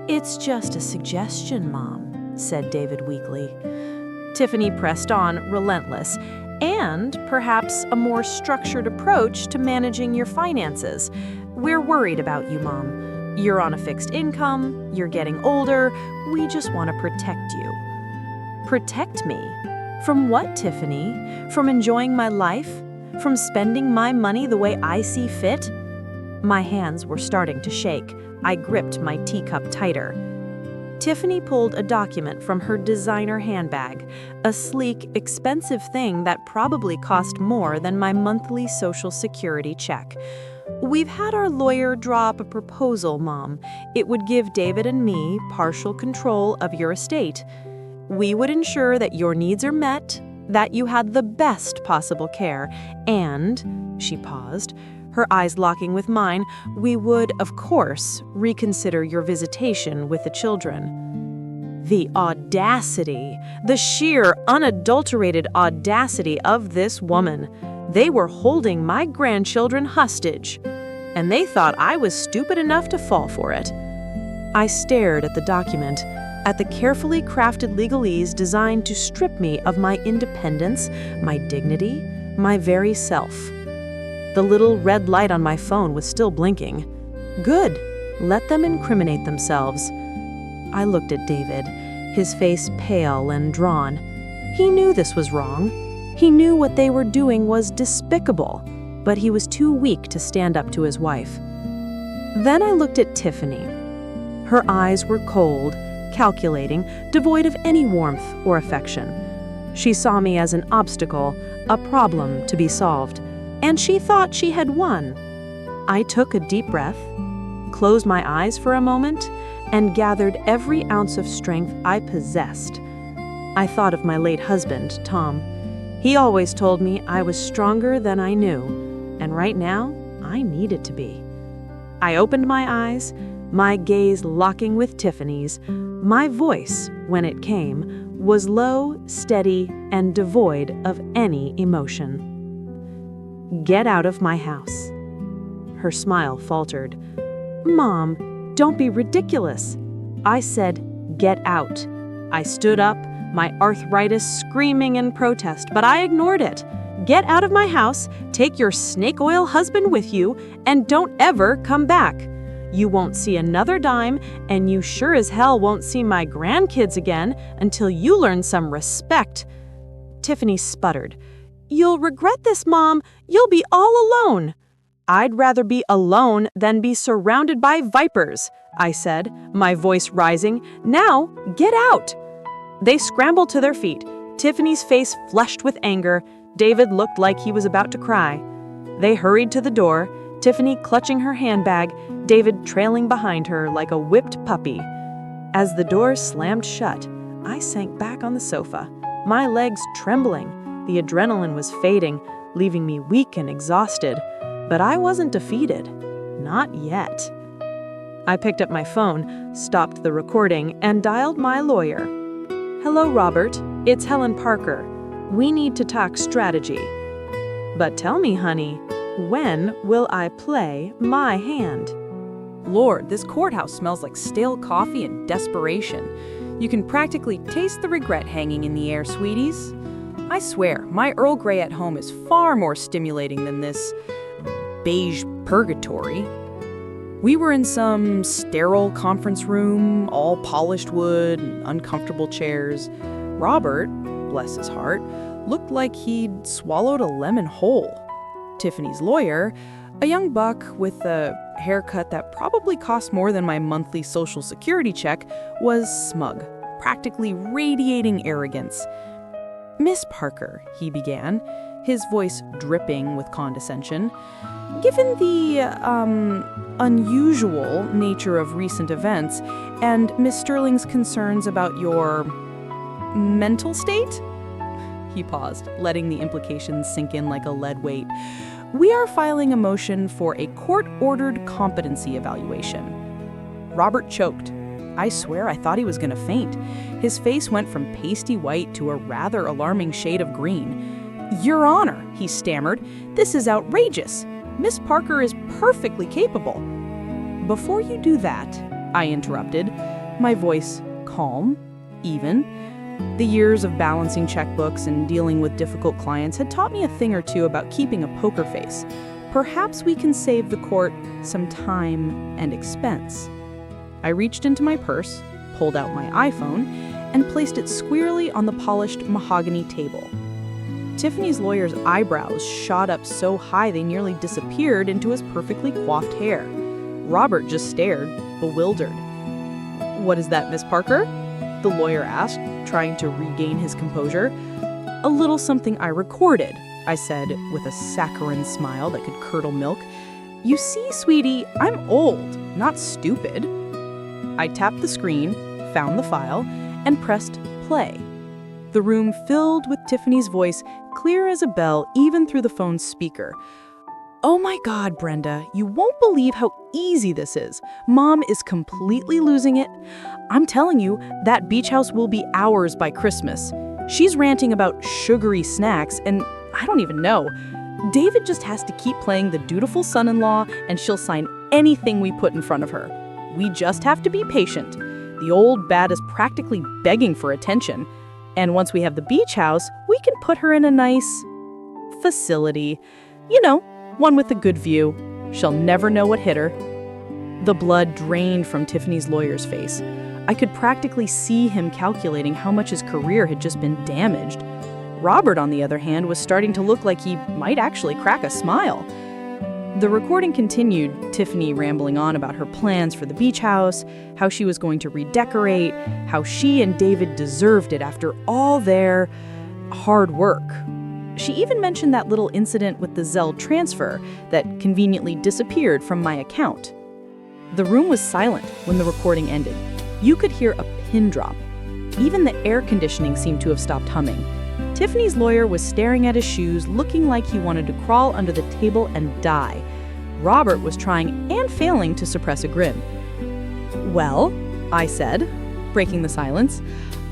"It's just a suggestion, Mom," said David weakly. Tiffany pressed on, relentless, and perhaps a more structured approach to managing your finances. "We're worried about you, Mom. You're on a fixed income, you're getting older, we just want to protect you." Protect me? From what, Tiffany? From enjoying my life? From spending my money the way I see fit? My hands were starting to shake. I gripped my teacup tighter. Tiffany pulled a document from her designer handbag, a sleek, expensive thing that probably cost more than my monthly Social Security check. "We've had our lawyer draw up a proposal, Mom. It would give David and me partial control of your estate. We would ensure that your needs are met, that you had the best possible care, and," she paused, her eyes locking with mine, "we would, of course, reconsider your visitation with the children." The audacity, the sheer, unadulterated audacity of this woman. They were holding my grandchildren hostage, and they thought I was stupid enough to fall for it. I stared at the document, at the carefully crafted legalese designed to strip me of my independence, my dignity, my very self. The little red light on my phone was still blinking. Good. Let them incriminate themselves. I looked at David, his face pale and drawn. He knew this was wrong. He knew what they were doing was despicable, but he was too weak to stand up to his wife. Then I looked at Tiffany. Her eyes were cold, calculating, devoid of any warmth or affection. She saw me as an obstacle, a problem to be solved, and she thought she had won. I took a deep breath, closed my eyes for a moment, and gathered every ounce of strength I possessed. I thought of my late husband, Tom. He always told me I was stronger than I knew, and right now, I needed to be. I opened my eyes, my gaze locking with Tiffany's. My voice, when it came, was low, steady, and devoid of any emotion. "Get out of my house." Her smile faltered. "Mom, don't be ridiculous." I said, "Get out." I stood up, my arthritis screaming in protest, but I ignored it. "Get out of my house, take your snake oil husband with you, and don't ever come back. You won't see another dime, and you sure as hell won't see my grandkids again until you learn some respect." Tiffany sputtered. "You'll regret this, Mom. You'll be all alone." "I'd rather be alone than be surrounded by vipers," I said, my voice rising. "Now, get out." They scrambled to their feet. Tiffany's face flushed with anger. David looked like he was about to cry. They hurried to the door, Tiffany clutching her handbag, David trailing behind her like a whipped puppy. As the door slammed shut, I sank back on the sofa, my legs trembling. The adrenaline was fading, leaving me weak and exhausted. But I wasn't defeated. Not yet. I picked up my phone, stopped the recording, and dialed my lawyer. "Hello, Robert. It's Helen Parker. We need to talk strategy. But tell me, honey, when will I play my hand?" Lord, this courthouse smells like stale coffee and desperation. You can practically taste the regret hanging in the air, sweeties. I swear, my Earl Grey at home is far more stimulating than this beige purgatory. We were in some sterile conference room, all polished wood and uncomfortable chairs. Robert, bless his heart, looked like he'd swallowed a lemon whole. Tiffany's lawyer, a young buck with a haircut that probably cost more than my monthly Social Security check, was smug, practically radiating arrogance. "Miss Parker," he began, his voice dripping with condescension, "given the, unusual nature of recent events and Miss Sterling's concerns about your mental state?" He paused, letting the implications sink in like a lead weight. "We are filing a motion for a court-ordered competency evaluation." Robert choked. I swear I thought he was going to faint. His face went from pasty white to a rather alarming shade of green. "Your Honor," he stammered, "this is outrageous. Miss Parker is perfectly capable." "Before you do that," I interrupted, my voice calm, even. The years of balancing checkbooks and dealing with difficult clients had taught me a thing or two about keeping a poker face. Perhaps we can save the court some time and expense. I reached into my purse, pulled out my iPhone, and placed it squarely on the polished mahogany table. Tiffany's lawyer's eyebrows shot up so high they nearly disappeared into his perfectly coiffed hair. Robert just stared, bewildered. "What is that, Miss Parker?" the lawyer asked, trying to regain his composure. "A little something I recorded," I said with a saccharine smile that could curdle milk. "You see, sweetie, I'm old, not stupid." I tapped the screen, found the file, and pressed play. The room filled with Tiffany's voice, clear as a bell even through the phone's speaker. "Oh my God, Brenda, you won't believe how easy this is. Mom is completely losing it. I'm telling you, that beach house will be ours by Christmas. She's ranting about sugary snacks, and I don't even know. David just has to keep playing the dutiful son-in-law, and she'll sign anything we put in front of her. We just have to be patient. The old bat is practically begging for attention. And once we have the beach house, we can put her in a nice facility. You know, one with a good view. She'll never know what hit her." The blood drained from Tiffany's lawyer's face. I could practically see him calculating how much his career had just been damaged. Robert, on the other hand, was starting to look like he might actually crack a smile. The recording continued, Tiffany rambling on about her plans for the beach house, how she was going to redecorate, how she and David deserved it after all their hard work. She even mentioned that little incident with the Zelle transfer that conveniently disappeared from my account. The room was silent when the recording ended. You could hear a pin drop. Even the air conditioning seemed to have stopped humming. Tiffany's lawyer was staring at his shoes, looking like he wanted to crawl under the table and die. Robert was trying and failing to suppress a grin. "Well," I said, breaking the silence,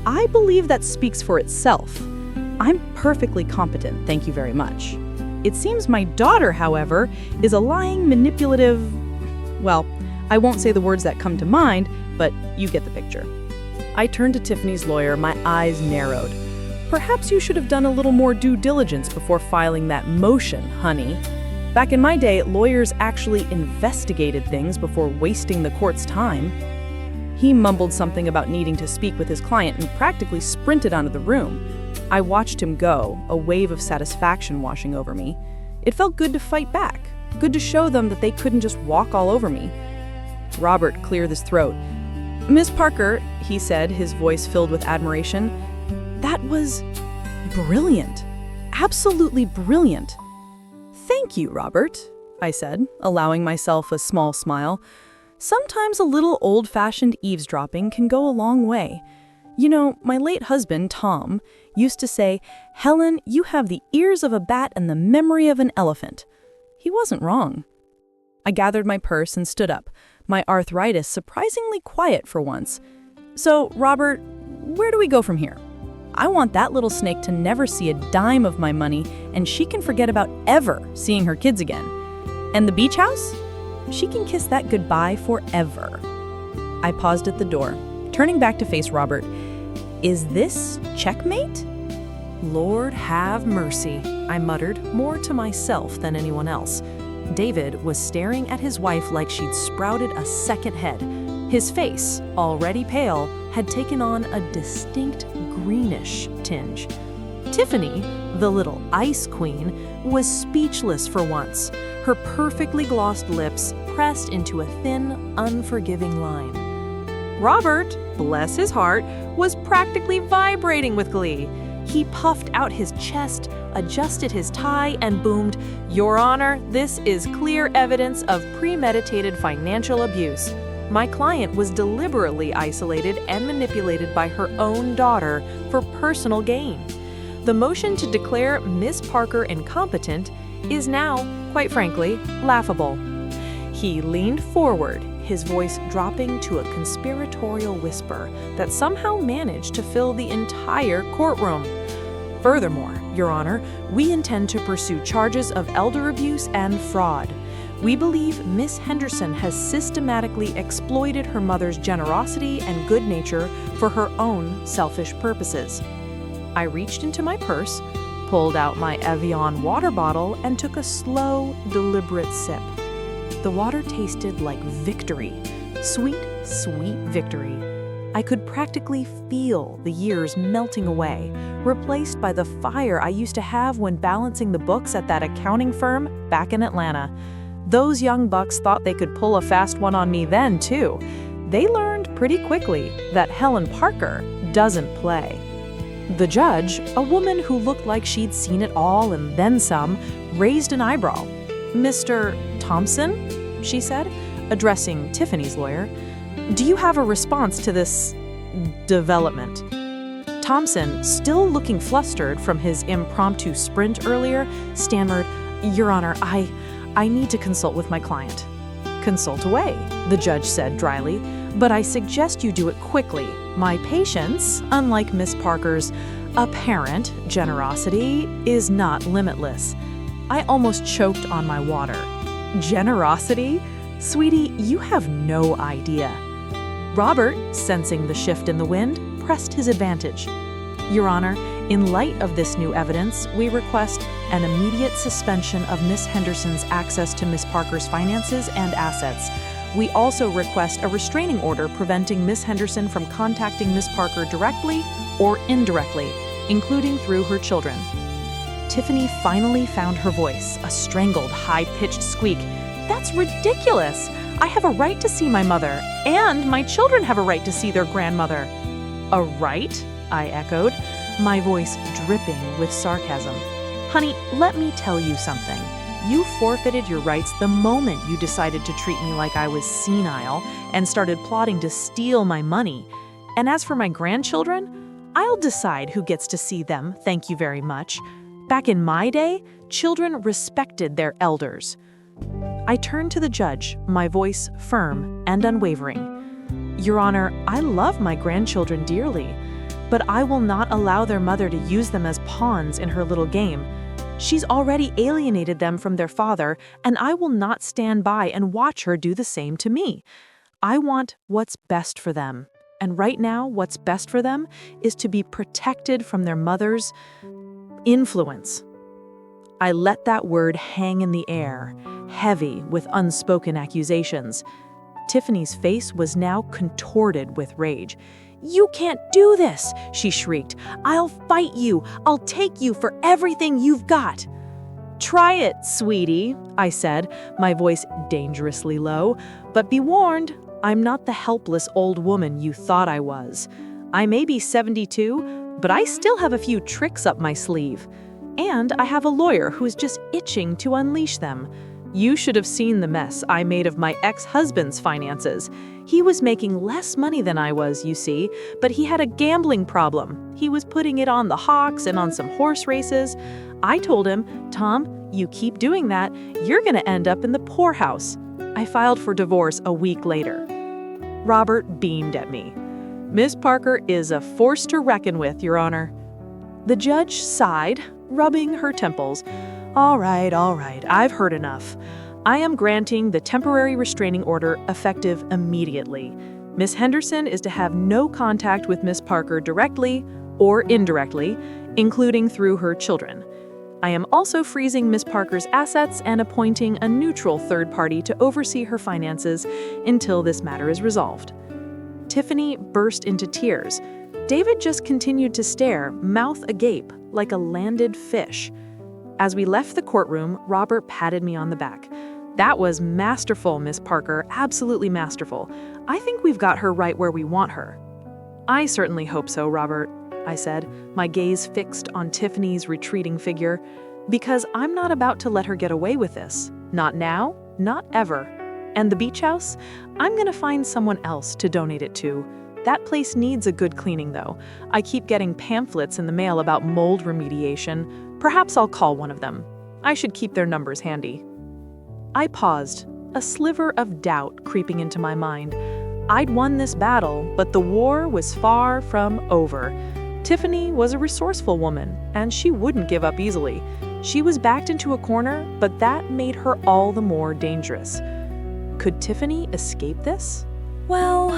"I believe that speaks for itself. I'm perfectly competent, thank you very much. It seems my daughter, however, is a lying, manipulative... Well, I won't say the words that come to mind, but you get the picture." I turned to Tiffany's lawyer, my eyes narrowed. "Perhaps you should have done a little more due diligence before filing that motion, honey. Back in my day, lawyers actually investigated things before wasting the court's time." He mumbled something about needing to speak with his client and practically sprinted out of the room. I watched him go, a wave of satisfaction washing over me. It felt good to fight back, good to show them that they couldn't just walk all over me. Robert cleared his throat. "Miss Parker," he said, his voice filled with admiration, "that was Brilliant. Absolutely brilliant. Thank you, Robert, I said, allowing myself a small smile. Sometimes a little old-fashioned eavesdropping can go a long way. You know, my late husband, Tom, used to say, "Helen, you have the ears of a bat and the memory of an elephant." He wasn't wrong. I gathered my purse and stood up, my arthritis surprisingly quiet for once. So, Robert, where do we go from here? I want that little snake to never see a dime of my money, and she can forget about ever seeing her kids again. And the beach house? She can kiss that goodbye forever. I paused at the door, turning back to face Robert. Is this checkmate? Lord have mercy, I muttered, more to myself than anyone else. David was staring at his wife like she'd sprouted a second head. His face, already pale, had taken on a distinct greenish tinge. Tiffany, the little ice queen, was speechless for once, her perfectly glossed lips pressed into a thin, unforgiving line. Robert, bless his heart, was practically vibrating with glee. He puffed out his chest, adjusted his tie, and boomed, "Your Honor, this is clear evidence of premeditated financial abuse. My client was deliberately isolated and manipulated by her own daughter for personal gain. The motion to declare Miss Parker incompetent is now, quite frankly, laughable." He leaned forward, his voice dropping to a conspiratorial whisper that somehow managed to fill the entire courtroom. "Furthermore, Your Honor, we intend to pursue charges of elder abuse and fraud. We believe Miss Henderson has systematically exploited her mother's generosity and good nature for her own selfish purposes." I reached into my purse, pulled out my Evian water bottle, and took a slow, deliberate sip. The water tasted like victory, sweet, sweet victory. I could practically feel the years melting away, replaced by the fire I used to have when balancing the books at that accounting firm back in Atlanta. Those young bucks thought they could pull a fast one on me then, too. They learned pretty quickly that Helen Parker doesn't play. The judge, a woman who looked like she'd seen it all and then some, raised an eyebrow. "Mr. Thompson?" she said, addressing Tiffany's lawyer. "Do you have a response to this development?" Thompson, still looking flustered from his impromptu sprint earlier, stammered, "Your Honor, I need to consult with my client." "Consult away," the judge said dryly, "but I suggest you do it quickly. My patience, unlike Miss Parker's apparent generosity, is not limitless." I almost choked on my water. "Generosity? Sweetie, you have no idea." Robert, sensing the shift in the wind, pressed his advantage. "Your Honor, in light of this new evidence, we request an immediate suspension of Miss Henderson's access to Miss Parker's finances and assets. We also request a restraining order preventing Miss Henderson from contacting Miss Parker directly or indirectly, including through her children." Tiffany finally found her voice, a strangled, high-pitched squeak. "That's ridiculous! I have a right to see my mother, and my children have a right to see their grandmother." "A right?" I echoed, my voice dripping with sarcasm. "Honey, let me tell you something. You forfeited your rights the moment you decided to treat me like I was senile and started plotting to steal my money. And as for my grandchildren, I'll decide who gets to see them, thank you very much. Back in my day, children respected their elders." I turned to the judge, my voice firm and unwavering. "Your Honor, I love my grandchildren dearly, but I will not allow their mother to use them as pawns in her little game. She's already alienated them from their father, and I will not stand by and watch her do the same to me. I want what's best for them, and right now what's best for them is to be protected from their mother's influence." I let that word hang in the air, heavy with unspoken accusations. Tiffany's face was now contorted with rage. "You can't do this," she shrieked. "I'll fight you. I'll take you for everything you've got." "Try it, sweetie," I said, my voice dangerously low. "But be warned, I'm not the helpless old woman you thought I was. I may be 72, but I still have a few tricks up my sleeve. And I have a lawyer who is just itching to unleash them. You should have seen the mess I made of my ex-husband's finances. He was making less money than I was, you see, but he had a gambling problem. He was putting it on the Hawks and on some horse races. I told him, Tom, you keep doing that, you're going to end up in the poorhouse. I filed for divorce a week later. Robert beamed at me. Miss Parker is a force to reckon with, Your Honor. The judge sighed, rubbing her temples. All right, I've heard enough. I am granting the temporary restraining order effective immediately. Miss Henderson is to have no contact with Miss Parker directly or indirectly, including through her children. I am also freezing Miss Parker's assets and appointing a neutral third party to oversee her finances until this matter is resolved. Tiffany burst into tears. David just continued to stare, mouth agape, like a landed fish. As we left the courtroom, Robert patted me on the back. That was masterful, Miss Parker, absolutely masterful. I think we've got her right where we want her. I certainly hope so, Robert, I said, my gaze fixed on Tiffany's retreating figure, because I'm not about to let her get away with this. Not now, not ever. And the beach house? I'm going to find someone else to donate it to. That place needs a good cleaning, though. I keep getting pamphlets in the mail about mold remediation. Perhaps I'll call one of them. I should keep their numbers handy. I paused, a sliver of doubt creeping into my mind. I'd won this battle, but the war was far from over. Tiffany was a resourceful woman, and she wouldn't give up easily. She was backed into a corner, but that made her all the more dangerous. Could Tiffany escape this? Well,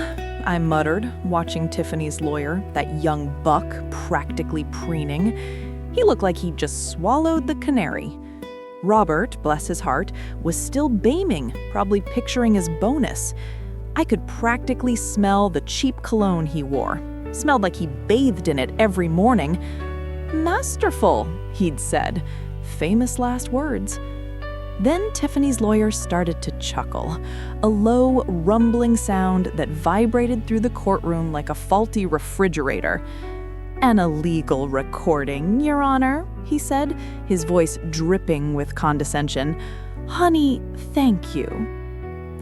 I muttered, watching Tiffany's lawyer, that young buck, practically preening. He looked like he'd just swallowed the canary. Robert, bless his heart, was still beaming, probably picturing his bonus. I could practically smell the cheap cologne he wore. Smelled like he bathed in it every morning. Masterful, he'd said. Famous last words. Then Tiffany's lawyer started to chuckle, a low, rumbling sound that vibrated through the courtroom like a faulty refrigerator. An illegal recording, Your Honor, he said, his voice dripping with condescension. Honey, thank you.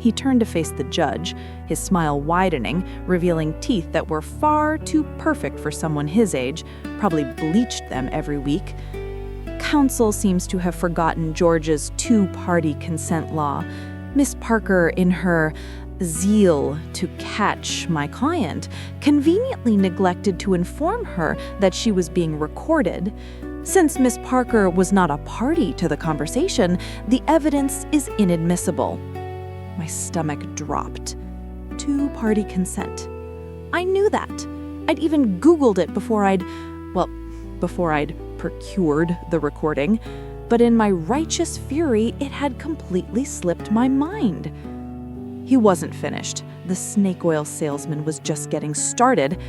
He turned to face the judge, his smile widening, revealing teeth that were far too perfect for someone his age, probably bleached them every week. Counsel seems to have forgotten Georgia's two-party consent law. Miss Parker, in her zeal to catch my client, conveniently neglected to inform her that she was being recorded. Since Miss Parker was not a party to the conversation, the evidence is inadmissible. My stomach dropped. Two-party consent. I knew that. I'd even Googled it before I'd procured the recording, but in my righteous fury, it had completely slipped my mind. He wasn't finished. The snake oil salesman was just getting started.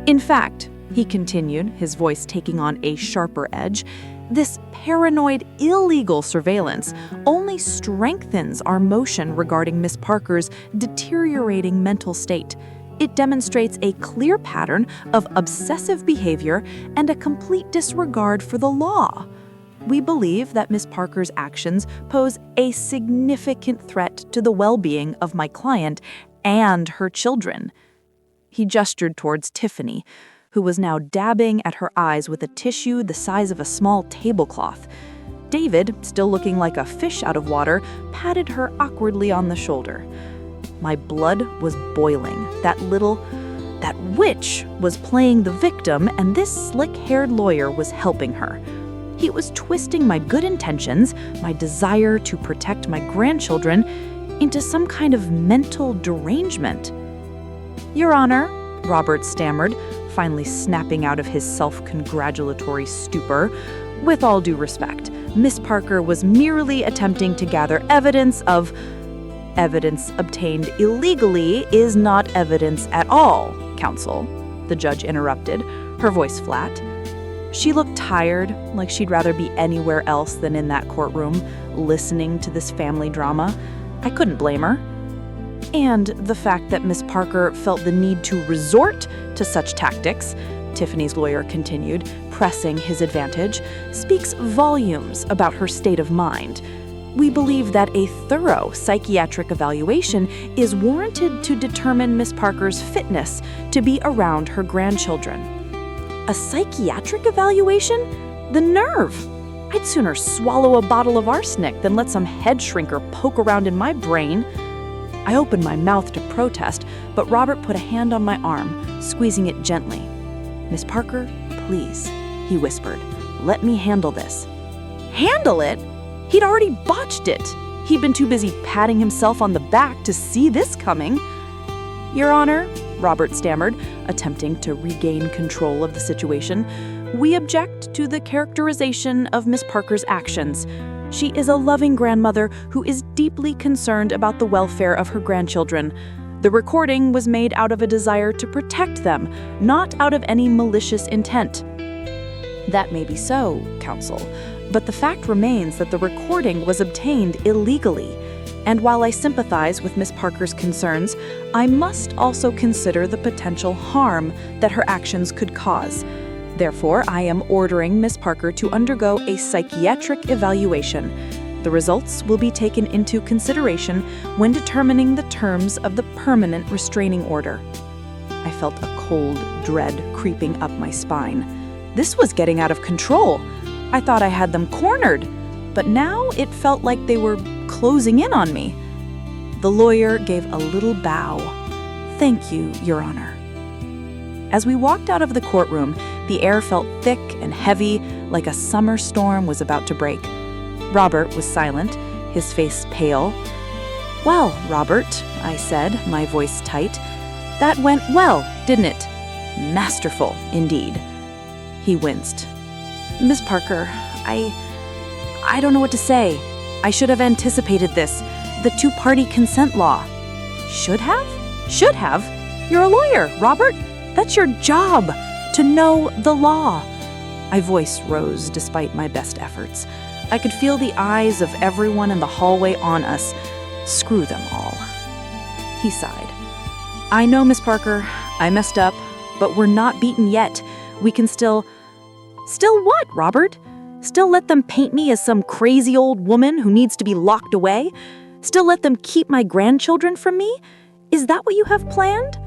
In fact, he continued, his voice taking on a sharper edge, this paranoid, illegal surveillance only strengthens our motion regarding Miss Parker's deteriorating mental state. It demonstrates a clear pattern of obsessive behavior and a complete disregard for the law. We believe that Miss Parker's actions pose a significant threat to the well-being of my client and her children. He gestured towards Tiffany, who was now dabbing at her eyes with a tissue the size of a small tablecloth. David, still looking like a fish out of water, patted her awkwardly on the shoulder. My blood was boiling. That witch was playing the victim, and this slick-haired lawyer was helping her. He was twisting my good intentions, my desire to protect my grandchildren, into some kind of mental derangement. Your Honor, Robert stammered, finally snapping out of his self-congratulatory stupor. With all due respect, Miss Parker was merely attempting to gather evidence of... Evidence obtained illegally is not evidence at all, counsel, the judge interrupted, her voice flat. She looked tired, like she'd rather be anywhere else than in that courtroom, listening to this family drama. I couldn't blame her. And the fact that Miss Parker felt the need to resort to such tactics Tiffany's lawyer continued, pressing his advantage, speaks volumes about her state of mind. We believe that a thorough psychiatric evaluation is warranted to determine Miss Parker's fitness to be around her grandchildren. A psychiatric evaluation? The nerve! I'd sooner swallow a bottle of arsenic than let some head shrinker poke around in my brain. I opened my mouth to protest, but Robert put a hand on my arm, squeezing it gently. "Miss Parker, please," he whispered. "Let me handle this." Handle it? He'd already botched it. He'd been too busy patting himself on the back to see this coming. "Your Honor," Robert stammered, attempting to regain control of the situation, "we object to the characterization of Miss Parker's actions. She is a loving grandmother who is deeply concerned about the welfare of her grandchildren. The recording was made out of a desire to protect them, not out of any malicious intent." That may be so, counsel, but the fact remains that the recording was obtained illegally. And while I sympathize with Miss Parker's concerns, I must also consider the potential harm that her actions could cause. Therefore, I am ordering Miss Parker to undergo a psychiatric evaluation. The results will be taken into consideration when determining the terms of the permanent restraining order. I felt a cold dread creeping up my spine. This was getting out of control. I thought I had them cornered, but now it felt like they were closing in on me. The lawyer gave a little bow. "Thank you, Your Honor." As we walked out of the courtroom, the air felt thick and heavy, like a summer storm was about to break. Robert was silent, his face pale. "Well, Robert," I said, my voice tight, "that went well, didn't it? Masterful, indeed." He winced. "Miss Parker, I don't know what to say. I should have anticipated this. The two-party consent law." "Should have? Should have? You're a lawyer, Robert. That's your job, to know the law." My voice rose despite my best efforts. I could feel the eyes of everyone in the hallway on us. Screw them all. He sighed. "I know, Miss Parker, I messed up, but we're not beaten yet. We can still..." "Still what, Robert? Still let them paint me as some crazy old woman who needs to be locked away? Still let them keep my grandchildren from me? Is that what you have planned?"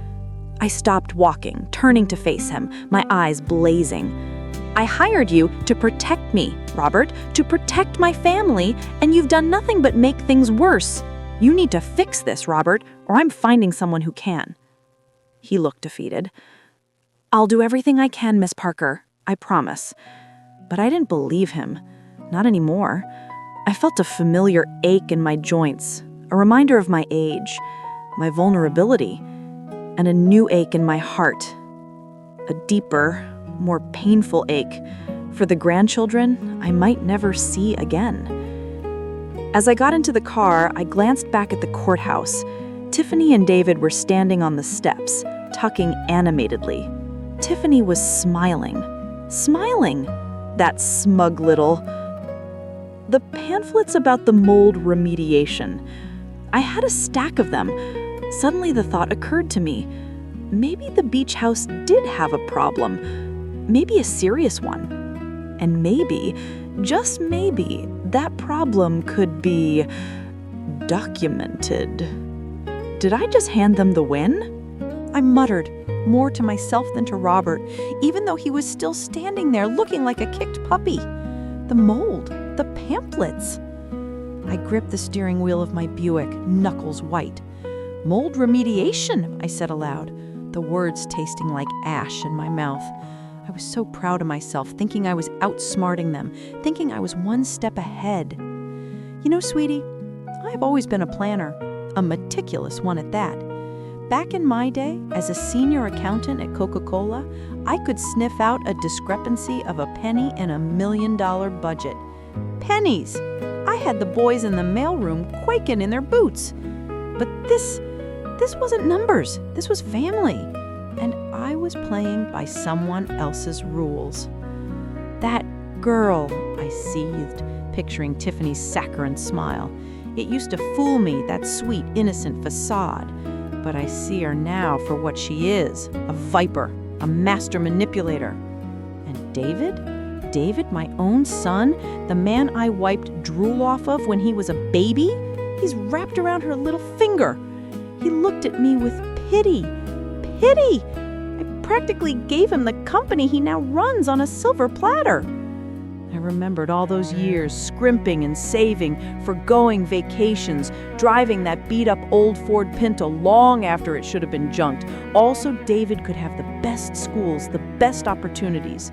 I stopped walking, turning to face him, my eyes blazing. "I hired you to protect me, Robert, to protect my family, and you've done nothing but make things worse. You need to fix this, Robert, or I'm finding someone who can." He looked defeated. "I'll do everything I can, Miss Parker, I promise." But I didn't believe him. Not anymore. I felt a familiar ache in my joints, a reminder of my age, my vulnerability, and a new ache in my heart. A deeper, more painful ache for the grandchildren I might never see again. As I got into the car, I glanced back at the courthouse. Tiffany and David were standing on the steps, talking animatedly. Tiffany was smiling. Smiling! That smug little... The pamphlets about the mold remediation. I had a stack of them. Suddenly the thought occurred to me. Maybe the beach house did have a problem. Maybe a serious one. And maybe, just maybe, that problem could be documented. Did I just hand them the win? I muttered, more to myself than to Robert, even though he was still standing there looking like a kicked puppy. The mold, the pamphlets. I gripped the steering wheel of my Buick, knuckles white. "Mold remediation," I said aloud, the words tasting like ash in my mouth. I was so proud of myself, thinking I was outsmarting them, thinking I was one step ahead. "You know, sweetie, I've always been a planner, a meticulous one at that. Back in my day, as a senior accountant at Coca-Cola, I could sniff out a discrepancy of a penny in $1 million budget. Pennies! I had the boys in the mailroom quaking in their boots. But this wasn't numbers. This was family. And I was playing by someone else's rules. That girl, I seethed, picturing Tiffany's saccharine smile. It used to fool me, that sweet, innocent facade. But I see her now for what she is, a viper, a master manipulator. And David? David, my own son, the man I wiped drool off of when he was a baby? He's wrapped around her little finger. He looked at me with pity. Pity! I practically gave him the company he now runs on a silver platter. I remembered all those years scrimping and saving, forgoing vacations, driving that beat-up old Ford Pinto long after it should have been junked, all so David could have the best schools, the best opportunities.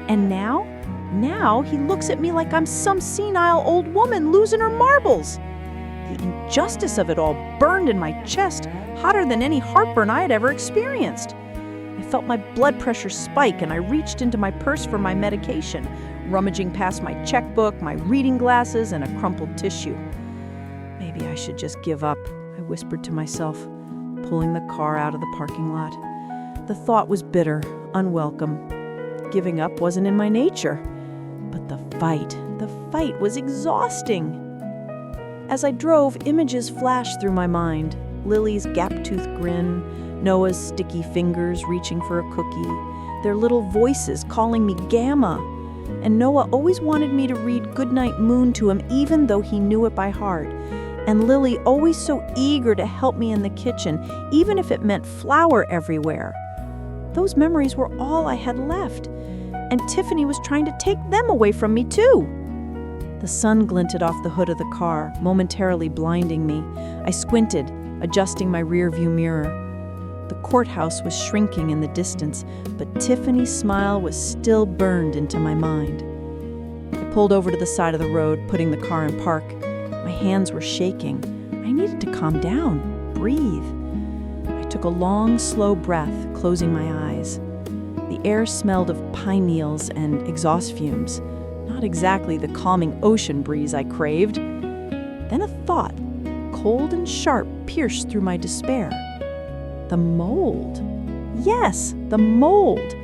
And now he looks at me like I'm some senile old woman losing her marbles. The injustice of it all burned in my chest, hotter than any heartburn I had ever experienced. I felt my blood pressure spike and I reached into my purse for my medication, rummaging past my checkbook, my reading glasses, and a crumpled tissue. Maybe I should just give up, I whispered to myself, pulling the car out of the parking lot. The thought was bitter, unwelcome. Giving up wasn't in my nature. But the fight was exhausting. As I drove, images flashed through my mind. Lily's gap-toothed grin, Noah's sticky fingers reaching for a cookie, their little voices calling me Gamma. And Noah always wanted me to read Goodnight Moon to him even though he knew it by heart. And Lily always so eager to help me in the kitchen, even if it meant flour everywhere. Those memories were all I had left. And Tiffany was trying to take them away from me too. The sun glinted off the hood of the car, momentarily blinding me. I squinted, adjusting my rearview mirror. The courthouse was shrinking in the distance, but Tiffany's smile was still burned into my mind. I pulled over to the side of the road, putting the car in park. My hands were shaking. I needed to calm down, breathe. I took a long, slow breath, closing my eyes. The air smelled of pine needles and exhaust fumes, not exactly the calming ocean breeze I craved. Then a thought, cold and sharp, pierced through my despair. The mold. Yes, the mold.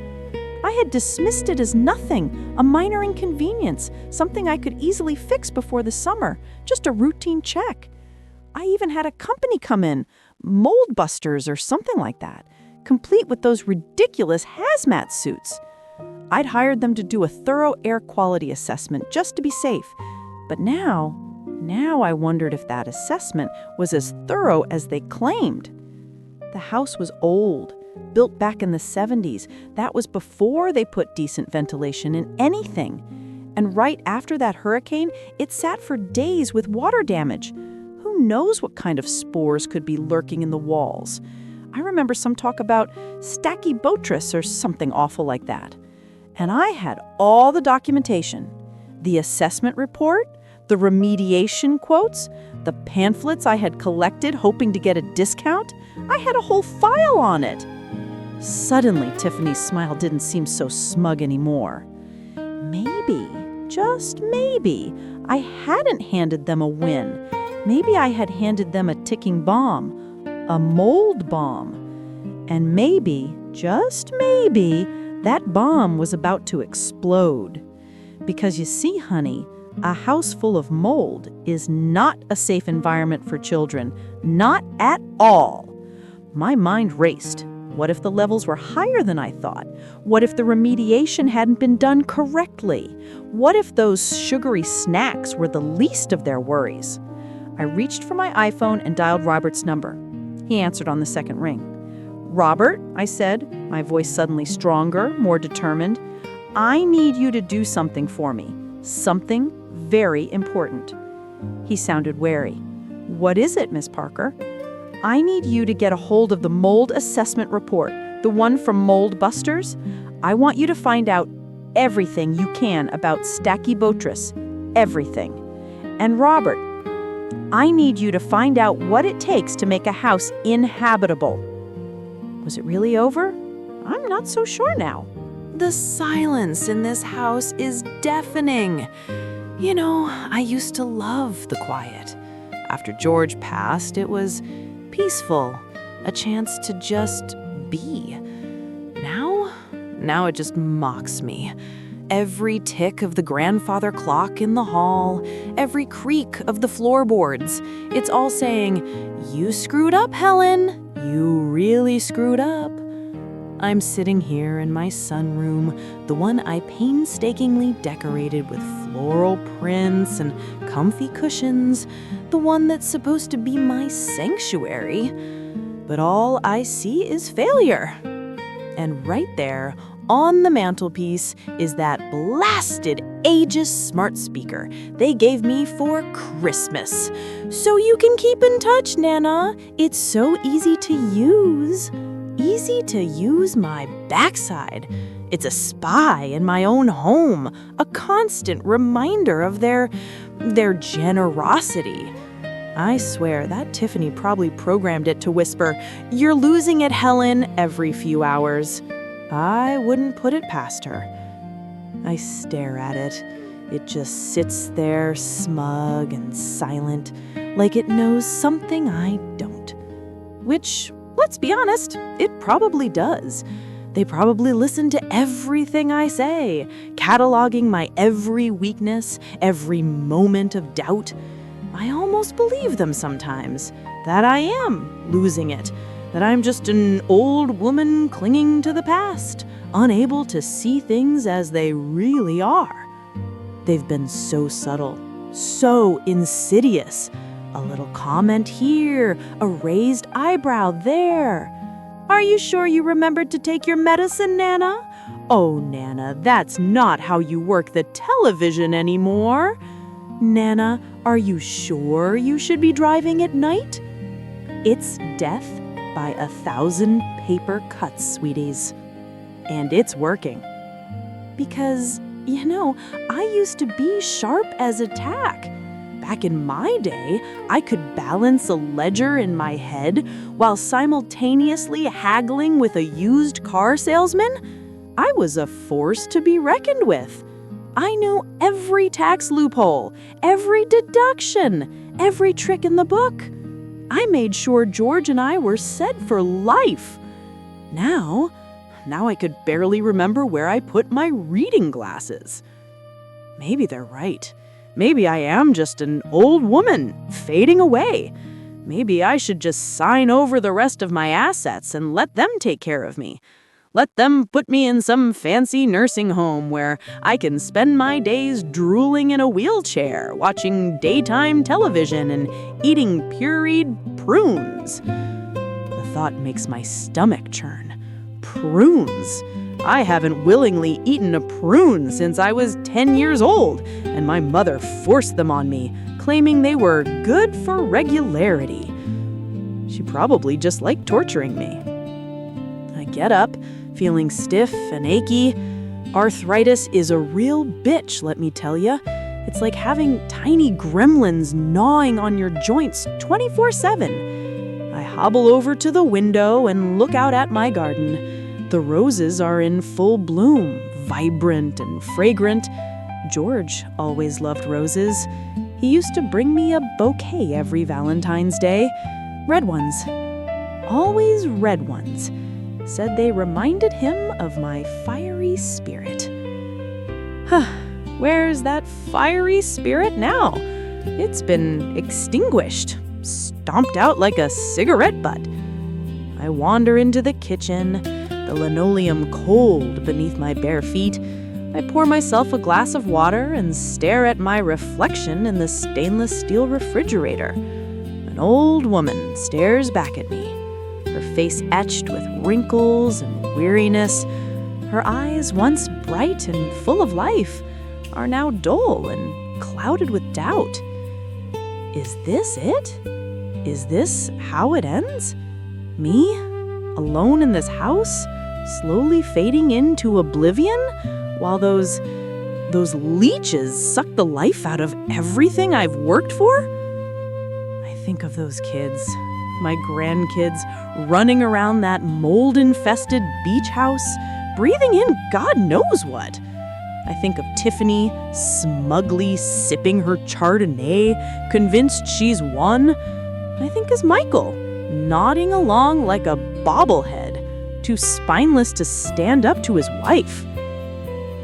I had dismissed it as nothing, a minor inconvenience, something I could easily fix before the summer, just a routine check. I even had a company come in, Mold Busters or something like that, complete with those ridiculous hazmat suits. I'd hired them to do a thorough air quality assessment just to be safe. But now I wondered if that assessment was as thorough as they claimed. The house was old, built back in the 70s. That was before they put decent ventilation in anything. And right after that hurricane, it sat for days with water damage. Who knows what kind of spores could be lurking in the walls? I remember some talk about Stachybotrys or something awful like that. And I had all the documentation. The assessment report, the remediation quotes, the pamphlets I had collected hoping to get a discount. I had a whole file on it. Suddenly, Tiffany's smile didn't seem so smug anymore. Maybe, just maybe, I hadn't handed them a win. Maybe I had handed them a ticking bomb, a mold bomb. And maybe, just maybe, that bomb was about to explode. Because you see, honey, a house full of mold is not a safe environment for children. Not at all. My mind raced. What if the levels were higher than I thought? What if the remediation hadn't been done correctly? What if those sugary snacks were the least of their worries? I reached for my iPhone and dialed Robert's number. He answered on the second ring. "Robert," I said, my voice suddenly stronger, more determined, "I need you to do something for me. Something very important." He sounded wary. "What is it, Miss Parker?" "I need you to get a hold of the mold assessment report, the one from Mold Busters. I want you to find out everything you can about Stachybotrys. Everything. And Robert, I need you to find out what it takes to make a house inhabitable." Was it really over? I'm not so sure now. The silence in this house is deafening. You know, I used to love the quiet. After George passed, it was peaceful, a chance to just be. Now it just mocks me. Every tick of the grandfather clock in the hall, every creak of the floorboards, it's all saying, "You screwed up, Helen. You really screwed up." I'm sitting here in my sunroom, the one I painstakingly decorated with floral prints and comfy cushions, the one that's supposed to be my sanctuary. But all I see is failure. And right there, on the mantelpiece, is that blasted Aegis smart speaker they gave me for Christmas. So you can keep in touch, Nana. It's so easy to use. Easy to use my backside. It's a spy in my own home, a constant reminder of their generosity. I swear that Tiffany probably programmed it to whisper, "You're losing it, Helen," every few hours. I wouldn't put it past her. I stare at it. It just sits there smug and silent, like it knows something I don't. Which, let's be honest, it probably does. They probably listen to everything I say, cataloging my every weakness, every moment of doubt. I almost believe them sometimes, that I am losing it, that I'm just an old woman clinging to the past, unable to see things as they really are. They've been so subtle, so insidious. A little comment here, a raised eyebrow there. "Are you sure you remembered to take your medicine, Nana?" "Oh, Nana, that's not how you work the television anymore." "Nana, are you sure you should be driving at night?" It's death by 1,000 paper cuts, sweeties. And it's working. Because, I used to be sharp as a tack. Back in my day, I could balance a ledger in my head while simultaneously haggling with a used car salesman. I was a force to be reckoned with. I knew every tax loophole, every deduction, every trick in the book. I made sure George and I were set for life. Now I could barely remember where I put my reading glasses. Maybe they're right. Maybe I am just an old woman fading away. Maybe I should just sign over the rest of my assets and let them take care of me. Let them put me in some fancy nursing home where I can spend my days drooling in a wheelchair, watching daytime television and eating pureed prunes. The thought makes my stomach churn. Prunes. I haven't willingly eaten a prune since I was 10 years old, and my mother forced them on me, claiming they were good for regularity. She probably just liked torturing me. I get up, feeling stiff and achy. Arthritis is a real bitch, let me tell ya. It's like having tiny gremlins gnawing on your joints 24/7. I hobble over to the window and look out at my garden. The roses are in full bloom, vibrant and fragrant. George always loved roses. He used to bring me a bouquet every Valentine's Day. Red ones. Always red ones. Said they reminded him of my fiery spirit. Where's that fiery spirit now? It's been extinguished, stomped out like a cigarette butt. I wander into the kitchen, the linoleum cold beneath my bare feet. I pour myself a glass of water and stare at my reflection in the stainless steel refrigerator. An old woman stares back at me, her face etched with wrinkles and weariness. Her eyes, once bright and full of life, are now dull and clouded with doubt. Is this it? Is this how it ends? Me, alone in this house, slowly fading into oblivion, while those leeches suck the life out of everything I've worked for? I think of those kids, my grandkids, running around that mold-infested beach house, breathing in God knows what. I think of Tiffany smugly sipping her Chardonnay, convinced she's won. I think of Michael, nodding along like a bobblehead, too spineless to stand up to his wife.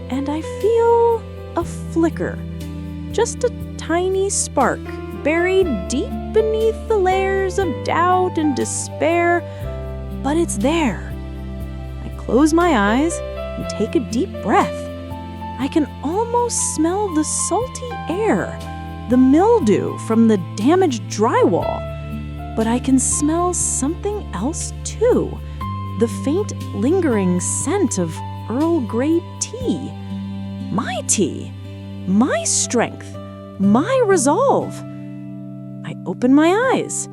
And I feel a flicker, just a tiny spark buried deep beneath the layers of doubt and despair, but it's there. I close my eyes and take a deep breath. I can almost smell the salty air, the mildew from the damaged drywall. But I can smell something else too, the faint, lingering scent of Earl Grey tea. My tea, my strength, my resolve. I open my eyes.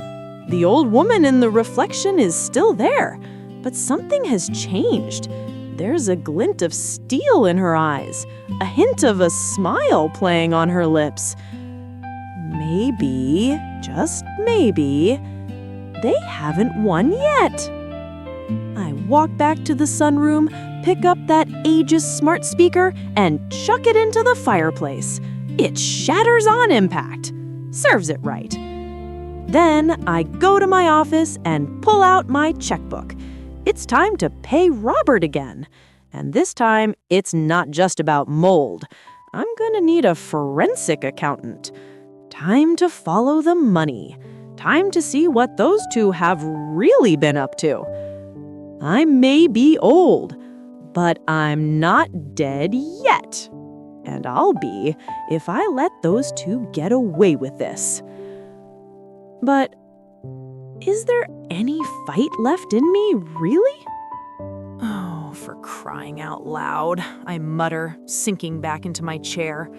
The old woman in the reflection is still there, but something has changed. There's a glint of steel in her eyes, a hint of a smile playing on her lips. Maybe, just maybe, they haven't won yet. I walk back to the sunroom, pick up that Aegis smart speaker, and chuck it into the fireplace. It shatters on impact. Serves it right. Then I go to my office and pull out my checkbook. It's time to pay Robert again. And this time, it's not just about mold. I'm gonna need a forensic accountant. Time to follow the money. Time to see what those two have really been up to. I may be old, but I'm not dead yet. And I'll be if I let those two get away with this. But is there any fight left in me, really? Oh, for crying out loud, I mutter, sinking back into my chair.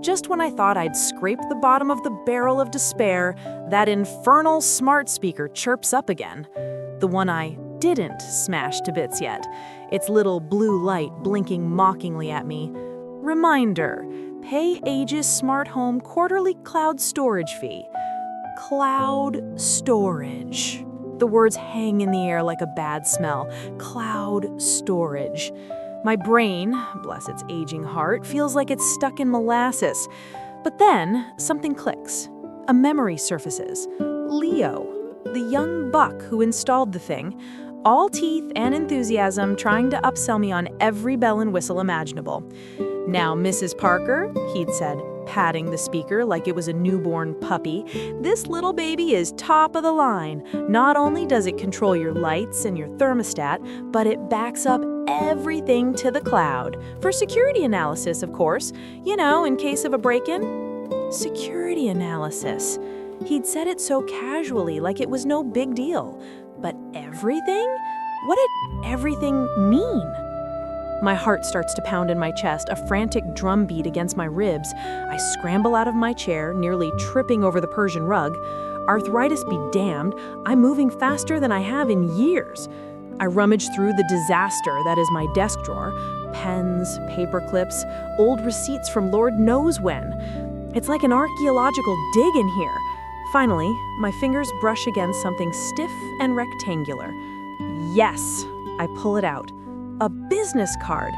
Just when I thought I'd scraped the bottom of the barrel of despair, that infernal smart speaker chirps up again. The one I didn't smash to bits yet, its little blue light blinking mockingly at me. Reminder, pay Aegis Smart Home quarterly cloud storage fee. Cloud storage. The words hang in the air like a bad smell. Cloud storage. My brain, bless its aging heart, feels like it's stuck in molasses. But then something clicks. A memory surfaces. Leo, the young buck who installed the thing, all teeth and enthusiasm, trying to upsell me on every bell and whistle imaginable. "Now, Mrs. Parker," he'd said, patting the speaker like it was a newborn puppy, "this little baby is top of the line. Not only does it control your lights and your thermostat, but it backs up everything to the cloud. For security analysis, of course. You know, in case of a break-in." Security analysis. He'd said it so casually, like it was no big deal. But everything? What did everything mean? My heart starts to pound in my chest, a frantic drumbeat against my ribs. I scramble out of my chair, nearly tripping over the Persian rug. Arthritis be damned, I'm moving faster than I have in years. I rummage through the disaster that is my desk drawer. Pens, paper clips, old receipts from Lord knows when. It's like an archaeological dig in here. Finally, my fingers brush against something stiff and rectangular. Yes, I pull it out. A business card.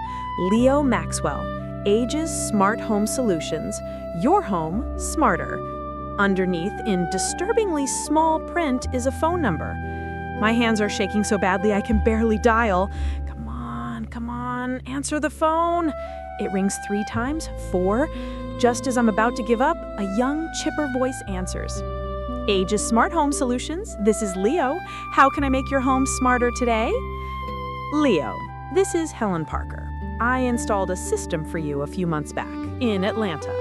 Leo Maxwell, Aegis Smart Home Solutions. Your home smarter. Underneath, in disturbingly small print, is a phone number. My hands are shaking so badly I can barely dial. Come on, answer the phone. It rings 3 times, 4. Just as I'm about to give up, a young, chipper voice answers. "Aegis Smart Home Solutions, this is Leo. How can I make your home smarter today?" "Leo, this is Helen Parker. I installed a system for you a few months back in Atlanta."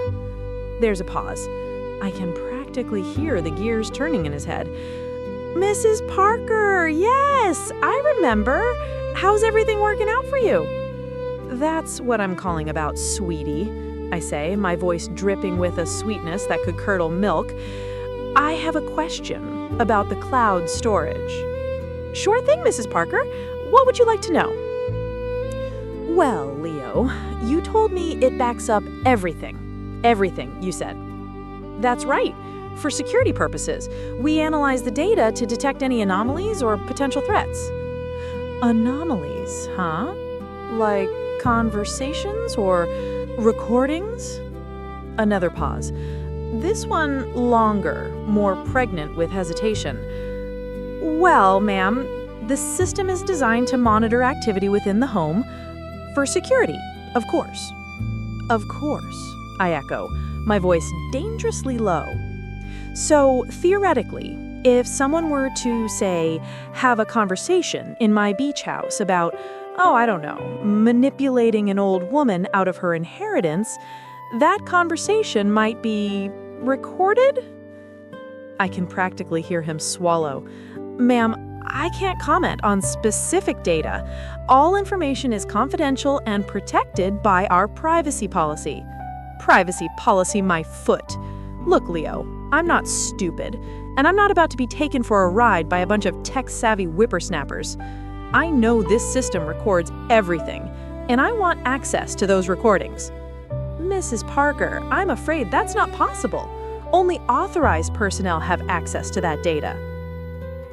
There's a pause. I can practically hear the gears turning in his head. "Mrs. Parker, yes, I remember. How's everything working out for you?" "That's what I'm calling about, sweetie," I say, my voice dripping with a sweetness that could curdle milk. "I have a question about the cloud storage." "Sure thing, Mrs. Parker. What would you like to know?" "Well, Leo, you told me it backs up everything. Everything, you said." "That's right. For security purposes. We analyze the data to detect any anomalies or potential threats." "Anomalies, huh? Like conversations or recordings?" Another pause. This one longer, more pregnant with hesitation. "Well, ma'am, the system is designed to monitor activity within the home for security, of course." "Of course," I echo, my voice dangerously low. "So, theoretically, if someone were to, say, have a conversation in my beach house about, I don't know, manipulating an old woman out of her inheritance, that conversation might be recorded? I can practically hear him swallow. Ma'am, I can't comment on specific data. All information is confidential and protected by our privacy policy. Privacy policy, my foot. Look, Leo, I'm not stupid, and I'm not about to be taken for a ride by a bunch of tech-savvy whippersnappers. I know this system records everything, and I want access to those recordings. Mrs. Parker, I'm afraid that's not possible. Only authorized personnel have access to that data.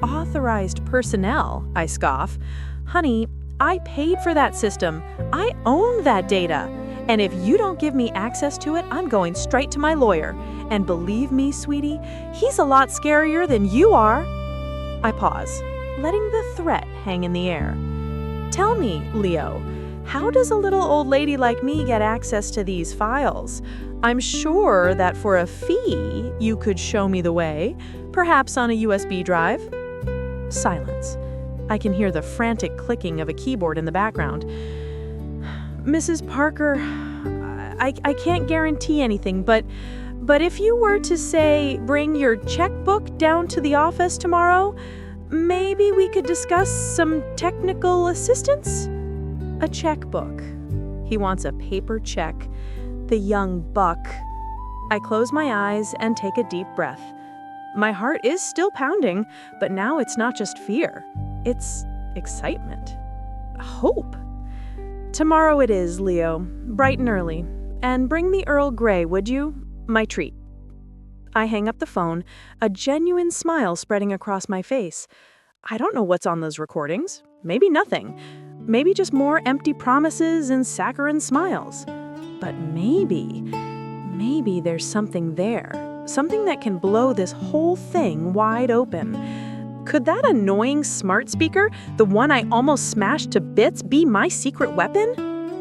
Authorized personnel, I scoff. Honey, I paid for that system. I own that data. And if you don't give me access to it, I'm going straight to my lawyer. And believe me, sweetie, he's a lot scarier than you are. I pause, letting the threat hang in the air. Tell me, Leo, how does a little old lady like me get access to these files? I'm sure that for a fee, you could show me the way, perhaps on a USB drive. Silence. I can hear the frantic clicking of a keyboard in the background. Mrs. Parker, I can't guarantee anything, but if you were to say bring your checkbook down to the office tomorrow, maybe we could discuss some technical assistance? A checkbook. He wants a paper check. The young buck. I close my eyes and take a deep breath. My heart is still pounding, but now it's not just fear. It's excitement. Hope. Tomorrow it is, Leo, bright and early. And bring me Earl Grey, would you? My treat. I hang up the phone, a genuine smile spreading across my face. I don't know what's on those recordings. Maybe nothing. Maybe just more empty promises and saccharine smiles. But maybe there's something there. Something that can blow this whole thing wide open. Could that annoying smart speaker, the one I almost smashed to bits, be my secret weapon?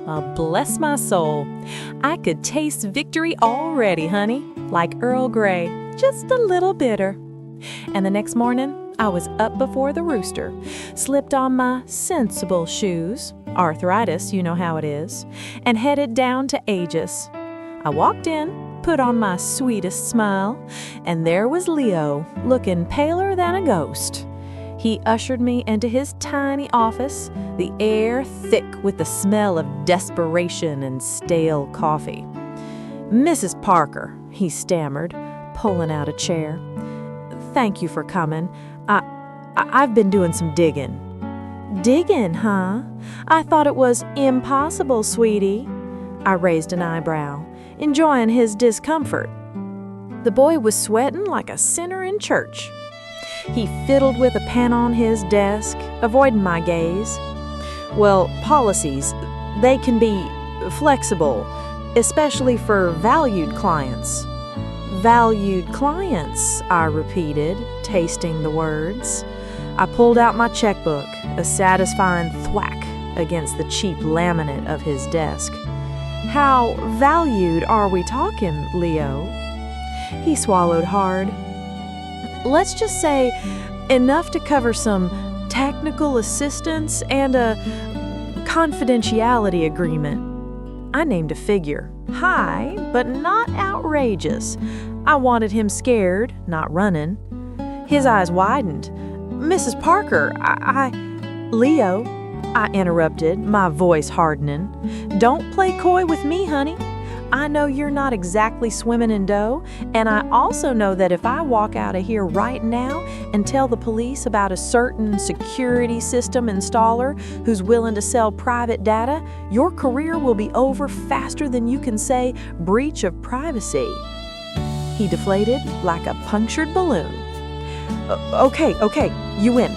Well, bless my soul. I could taste victory already, honey. Like Earl Grey, just a little bitter. And the next morning, I was up before the rooster, slipped on my sensible shoes, arthritis, you know how it is, and headed down to Aegis. I walked in, put on my sweetest smile, and there was Leo, looking paler than a ghost. He ushered me into his tiny office, the air thick with the smell of desperation and stale coffee. "Mrs. Parker," he stammered, pulling out a chair. "Thank you for coming. I've been doing some digging." "Digging, huh? I thought it was impossible, sweetie." I raised an eyebrow, enjoying his discomfort. The boy was sweating like a sinner in church. He fiddled with a pen on his desk, avoiding my gaze. "Well, policies, they can be flexible, especially for valued clients." "Valued clients," I repeated, tasting the words. I pulled out my checkbook, a satisfying thwack against the cheap laminate of his desk. "How valued are we talking, Leo?" He swallowed hard. "Let's just say enough to cover some technical assistance and a confidentiality agreement." I named a figure, high but not outrageous. I wanted him scared, not running. His eyes widened. "Mrs. Parker, Leo," I interrupted, my voice hardening. "Don't play coy with me, honey. I know you're not exactly swimming in dough, and I also know that if I walk out of here right now and tell the police about a certain security system installer who's willing to sell private data, your career will be over faster than you can say breach of privacy." He deflated like a punctured balloon. Okay, you win."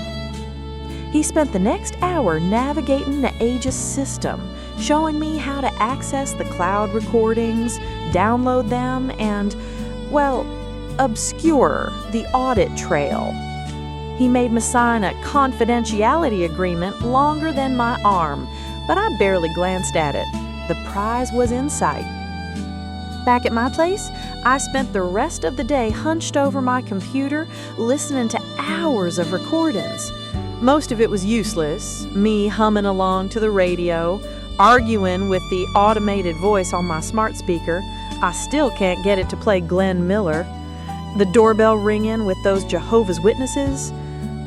He spent the next hour navigating the Aegis system, showing me how to access the cloud recordings, download them, and, well, obscure the audit trail. He made me sign a confidentiality agreement longer than my arm, but I barely glanced at it. The prize was in sight. Back at my place, I spent the rest of the day hunched over my computer, listening to hours of recordings. Most of it was useless, me humming along to the radio, arguing with the automated voice on my smart speaker. I still can't get it to play Glenn Miller. The doorbell ringing with those Jehovah's Witnesses.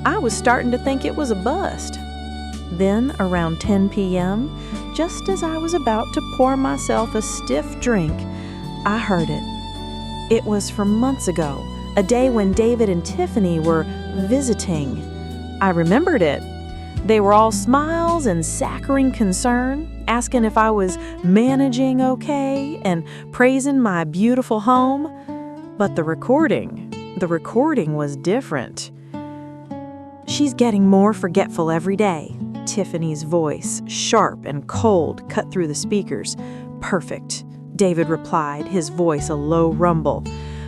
I was starting to think it was a bust. Then, around 10 p.m., just as I was about to pour myself a stiff drink, I heard it. It was from months ago, a day when David and Tiffany were visiting. I remembered it. They were all smiles and saccharine concern, asking if I was managing okay and praising my beautiful home. But the recording was different. "She's getting more forgetful every day." Tiffany's voice, sharp and cold, cut through the speakers. "Perfect," David replied, his voice a low rumble.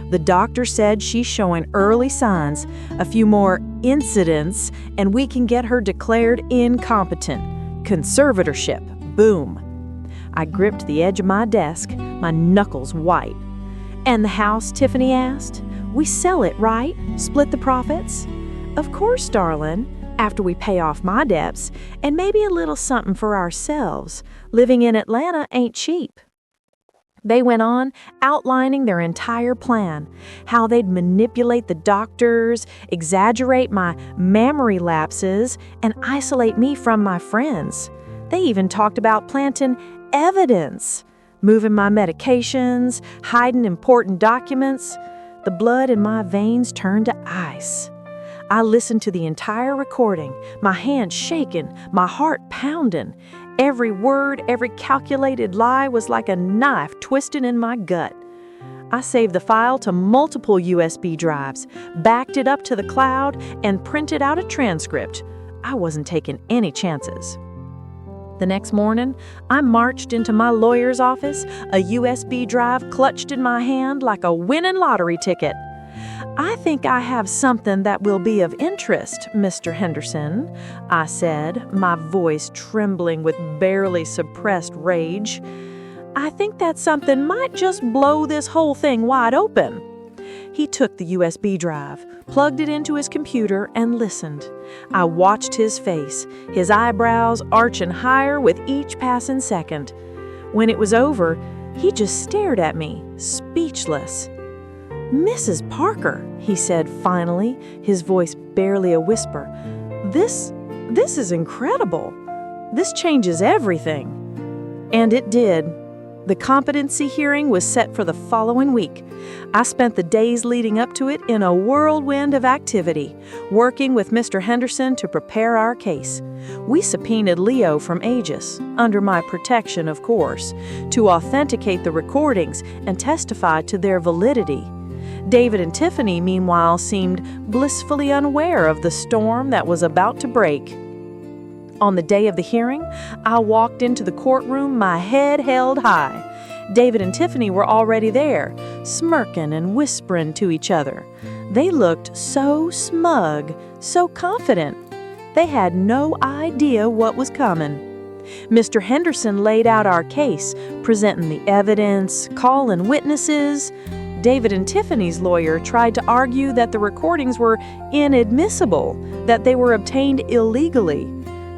"The doctor said she's showing early signs, a few more incidents, and we can get her declared incompetent. Conservatorship. Boom." I gripped the edge of my desk, my knuckles white. "And the house?" Tiffany asked. "We sell it, right? Split the profits?" "Of course, darling. After we pay off my debts, and maybe a little something for ourselves. Living in Atlanta ain't cheap." They went on, outlining their entire plan, how they'd manipulate the doctors, exaggerate my memory lapses, and isolate me from my friends. They even talked about planting evidence, moving my medications, hiding important documents. The blood in my veins turned to ice. I listened to the entire recording, my hands shaking, my heart pounding. Every word, every calculated lie was like a knife twisted in my gut. I saved the file to multiple USB drives, backed it up to the cloud, and printed out a transcript. I wasn't taking any chances. The next morning, I marched into my lawyer's office, a USB drive clutched in my hand like a winning lottery ticket. "I think I have something that will be of interest, Mr. Henderson," I said, my voice trembling with barely suppressed rage. "I think that something might just blow this whole thing wide open." He took the USB drive, plugged it into his computer, and listened. I watched his face, his eyebrows arching higher with each passing second. When it was over, he just stared at me, speechless. "Mrs. Parker," he said finally, his voice barely a whisper, This is incredible. This changes everything." And it did. The competency hearing was set for the following week. I spent the days leading up to it in a whirlwind of activity, working with Mr. Henderson to prepare our case. We subpoenaed Leo from Aegis, under my protection, of course, to authenticate the recordings and testify to their validity. David and Tiffany, meanwhile, seemed blissfully unaware of the storm that was about to break. On the day of the hearing, I walked into the courtroom, my head held high. David and Tiffany were already there, smirking and whispering to each other. They looked so smug, so confident. They had no idea what was coming. Mr. Henderson laid out our case, presenting the evidence, calling witnesses. David and Tiffany's lawyer tried to argue that the recordings were inadmissible, that they were obtained illegally.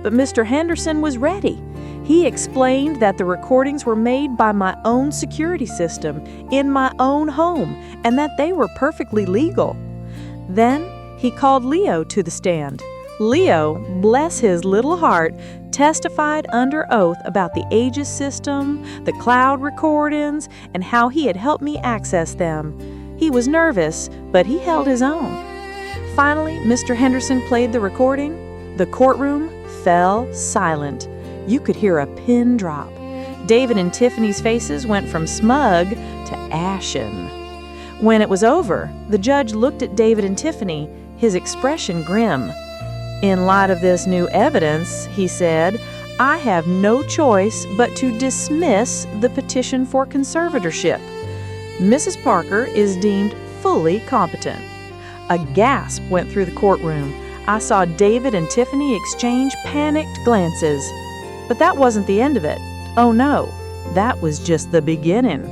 But Mr. Henderson was ready. He explained that the recordings were made by my own security system in my own home and that they were perfectly legal. Then he called Leo to the stand. Leo, bless his little heart, testified under oath about the Aegis system, the cloud recordings, and how he had helped me access them. He was nervous, but he held his own. Finally, Mr. Henderson played the recording. The courtroom fell silent. You could hear a pin drop. David and Tiffany's faces went from smug to ashen. When it was over, the judge looked at David and Tiffany, his expression grim. "In light of this new evidence," he said, "I have no choice but to dismiss the petition for conservatorship. Mrs. Parker is deemed fully competent." A gasp went through the courtroom. I saw David and Tiffany exchange panicked glances. But that wasn't the end of it. Oh no, that was just the beginning.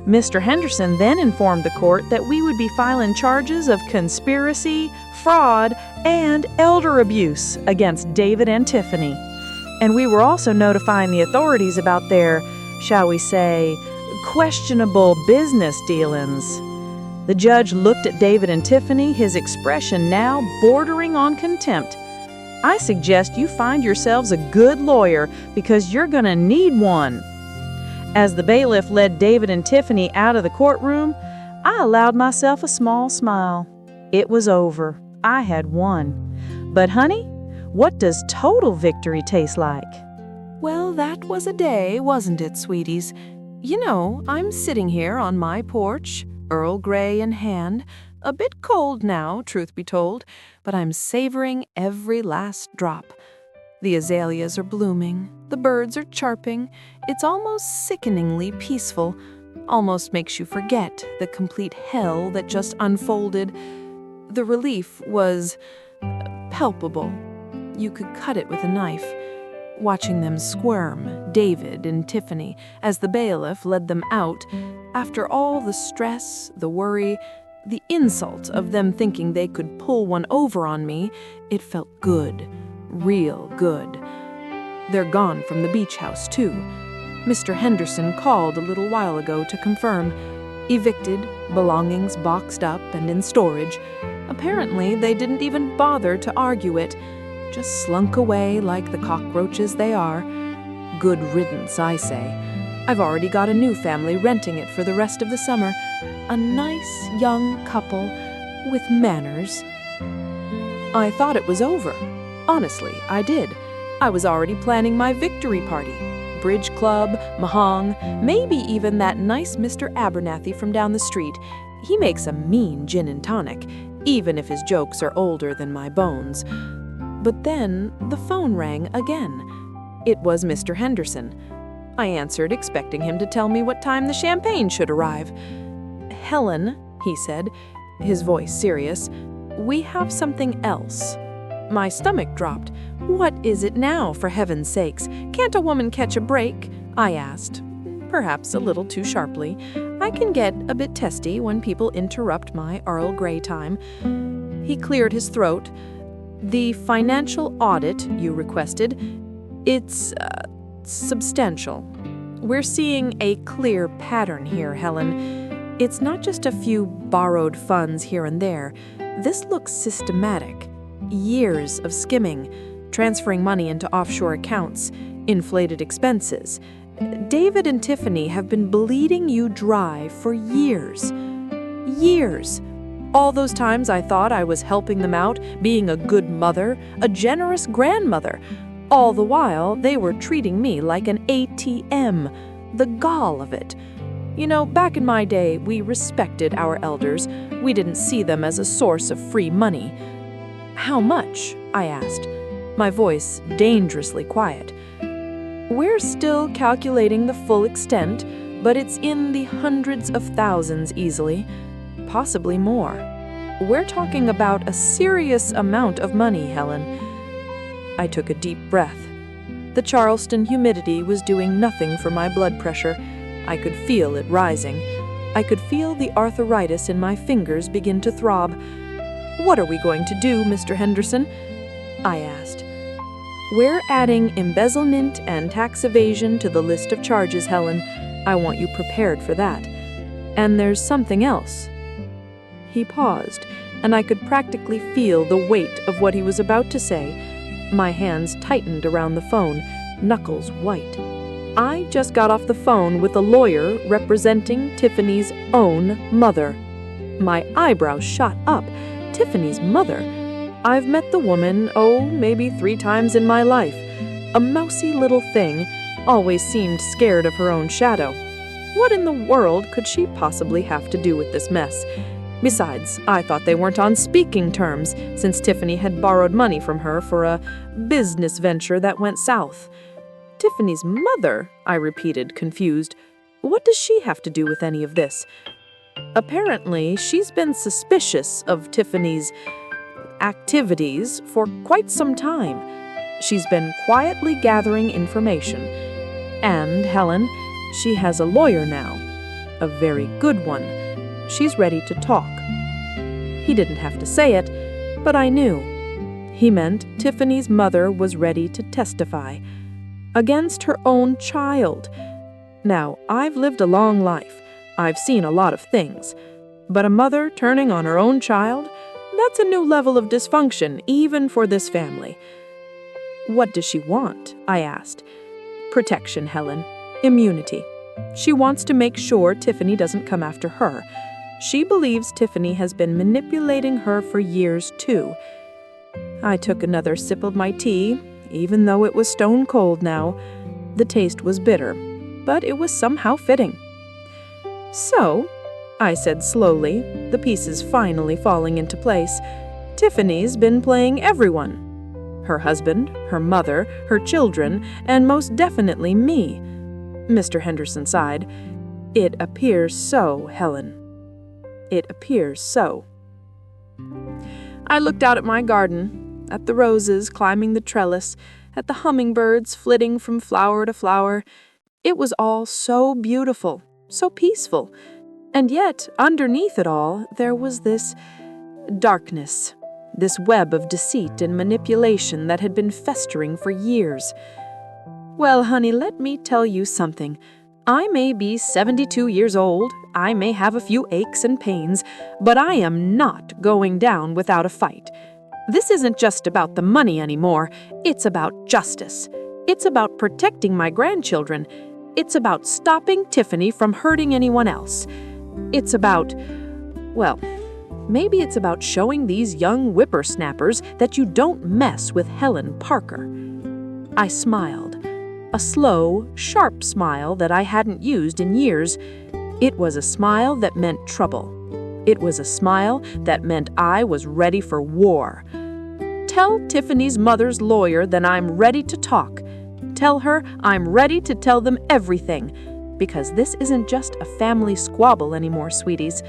Mr. Henderson then informed the court that we would be filing charges of conspiracy, fraud, and elder abuse against David and Tiffany. And we were also notifying the authorities about their, shall we say, questionable business dealings. The judge looked at David and Tiffany, his expression now bordering on contempt. I suggest you find yourselves a good lawyer because you're going to need one. As the bailiff led David and Tiffany out of the courtroom, I allowed myself a small smile. It was over. I had won. But honey, what does total victory taste like? Well, that was a day, wasn't it, sweeties? You know, I'm sitting here on my porch, Earl Grey in hand, a bit cold now, truth be told, but I'm savoring every last drop. The azaleas are blooming, the birds are chirping, it's almost sickeningly peaceful, almost makes you forget the complete hell that just unfolded. The relief was palpable. You could cut it with a knife. Watching them squirm, David and Tiffany, as the bailiff led them out, after all the stress, the worry, the insult of them thinking they could pull one over on me, it felt good, real good. They're gone from the beach house, too. Mr. Henderson called a little while ago to confirm. Evicted, belongings boxed up and in storage. Apparently, they didn't even bother to argue it. Just slunk away like the cockroaches they are. Good riddance, I say. I've already got a new family renting it for the rest of the summer. A nice young couple with manners. I thought it was over. Honestly, I did. I was already planning my victory party. Bridge club, mahong, maybe even that nice Mr. Abernathy from down the street. He makes a mean gin and tonic, even if his jokes are older than my bones. But then the phone rang again. It was Mr. Henderson. I answered, expecting him to tell me what time the champagne should arrive. "Helen," he said, his voice serious, "we have something else." My stomach dropped. "What is it now, for heaven's sakes? Can't a woman catch a break?" I asked, perhaps a little too sharply. I can get a bit testy when people interrupt my Earl Grey time. He cleared his throat. "The financial audit you requested, it's substantial. We're seeing a clear pattern here, Helen. It's not just a few borrowed funds here and there. This looks systematic. Years of skimming, transferring money into offshore accounts, inflated expenses. David and Tiffany have been bleeding you dry for years. Years. All those times I thought I was helping them out, being a good mother, a generous grandmother. All the while, they were treating me like an ATM. The gall of it. You know, back in my day, we respected our elders. We didn't see them as a source of free money." "How much?" I asked, my voice dangerously quiet. "We're still calculating the full extent, but it's in the hundreds of thousands easily, possibly more. We're talking about a serious amount of money, Helen." I took a deep breath. The Charleston humidity was doing nothing for my blood pressure. I could feel it rising. I could feel the arthritis in my fingers begin to throb. "What are we going to do, Mr. Henderson?" I asked. "We're adding embezzlement and tax evasion to the list of charges, Helen. I want you prepared for that. And there's something else." He paused, and I could practically feel the weight of what he was about to say. My hands tightened around the phone, knuckles white. I just got off the phone with a lawyer representing Tiffany's own mother. My eyebrows shot up. Tiffany's mother? I've met the woman, maybe 3 times in my life. A mousy little thing, always seemed scared of her own shadow. What in the world could she possibly have to do with this mess? Besides, I thought they weren't on speaking terms, since Tiffany had borrowed money from her for a business venture that went south. "Tiffany's mother?" I repeated, confused. "What does she have to do with any of this?" Apparently, she's been suspicious of Tiffany's activities for quite some time. She's been quietly gathering information. And, Helen, she has a lawyer now. A very good one. She's ready to talk. He didn't have to say it, but I knew. He meant Tiffany's mother was ready to testify against her own child. Now, I've lived a long life. I've seen a lot of things. But a mother turning on her own child? That's a new level of dysfunction, even for this family. What does she want? I asked. Protection, Helen. Immunity. She wants to make sure Tiffany doesn't come after her. She believes Tiffany has been manipulating her for years, too. I took another sip of my tea, even though it was stone cold now. The taste was bitter, but it was somehow fitting. So, I said slowly, the pieces finally falling into place, Tiffany's been playing everyone. Her husband, her mother, her children, and most definitely me. Mr. Henderson sighed. It appears so, Helen. It appears so. I looked out at my garden, at the roses climbing the trellis, at the hummingbirds flitting from flower to flower. It was all so beautiful, so peaceful. And yet, underneath it all, there was this darkness, this web of deceit and manipulation that had been festering for years. Well, honey, let me tell you something. I may be 72 years old, I may have a few aches and pains, but I am not going down without a fight. This isn't just about the money anymore. It's about justice. It's about protecting my grandchildren. It's about stopping Tiffany from hurting anyone else. It's about, well, maybe it's about showing these young whippersnappers that you don't mess with Helen Parker. I smiled. A slow, sharp smile that I hadn't used in years. It was a smile that meant trouble. It was a smile that meant I was ready for war. Tell Tiffany's mother's lawyer that I'm ready to talk. Tell her I'm ready to tell them everything. Because this isn't just a family squabble anymore, sweeties.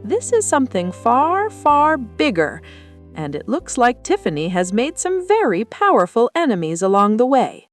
This is something far, far bigger. And it looks like Tiffany has made some very powerful enemies along the way.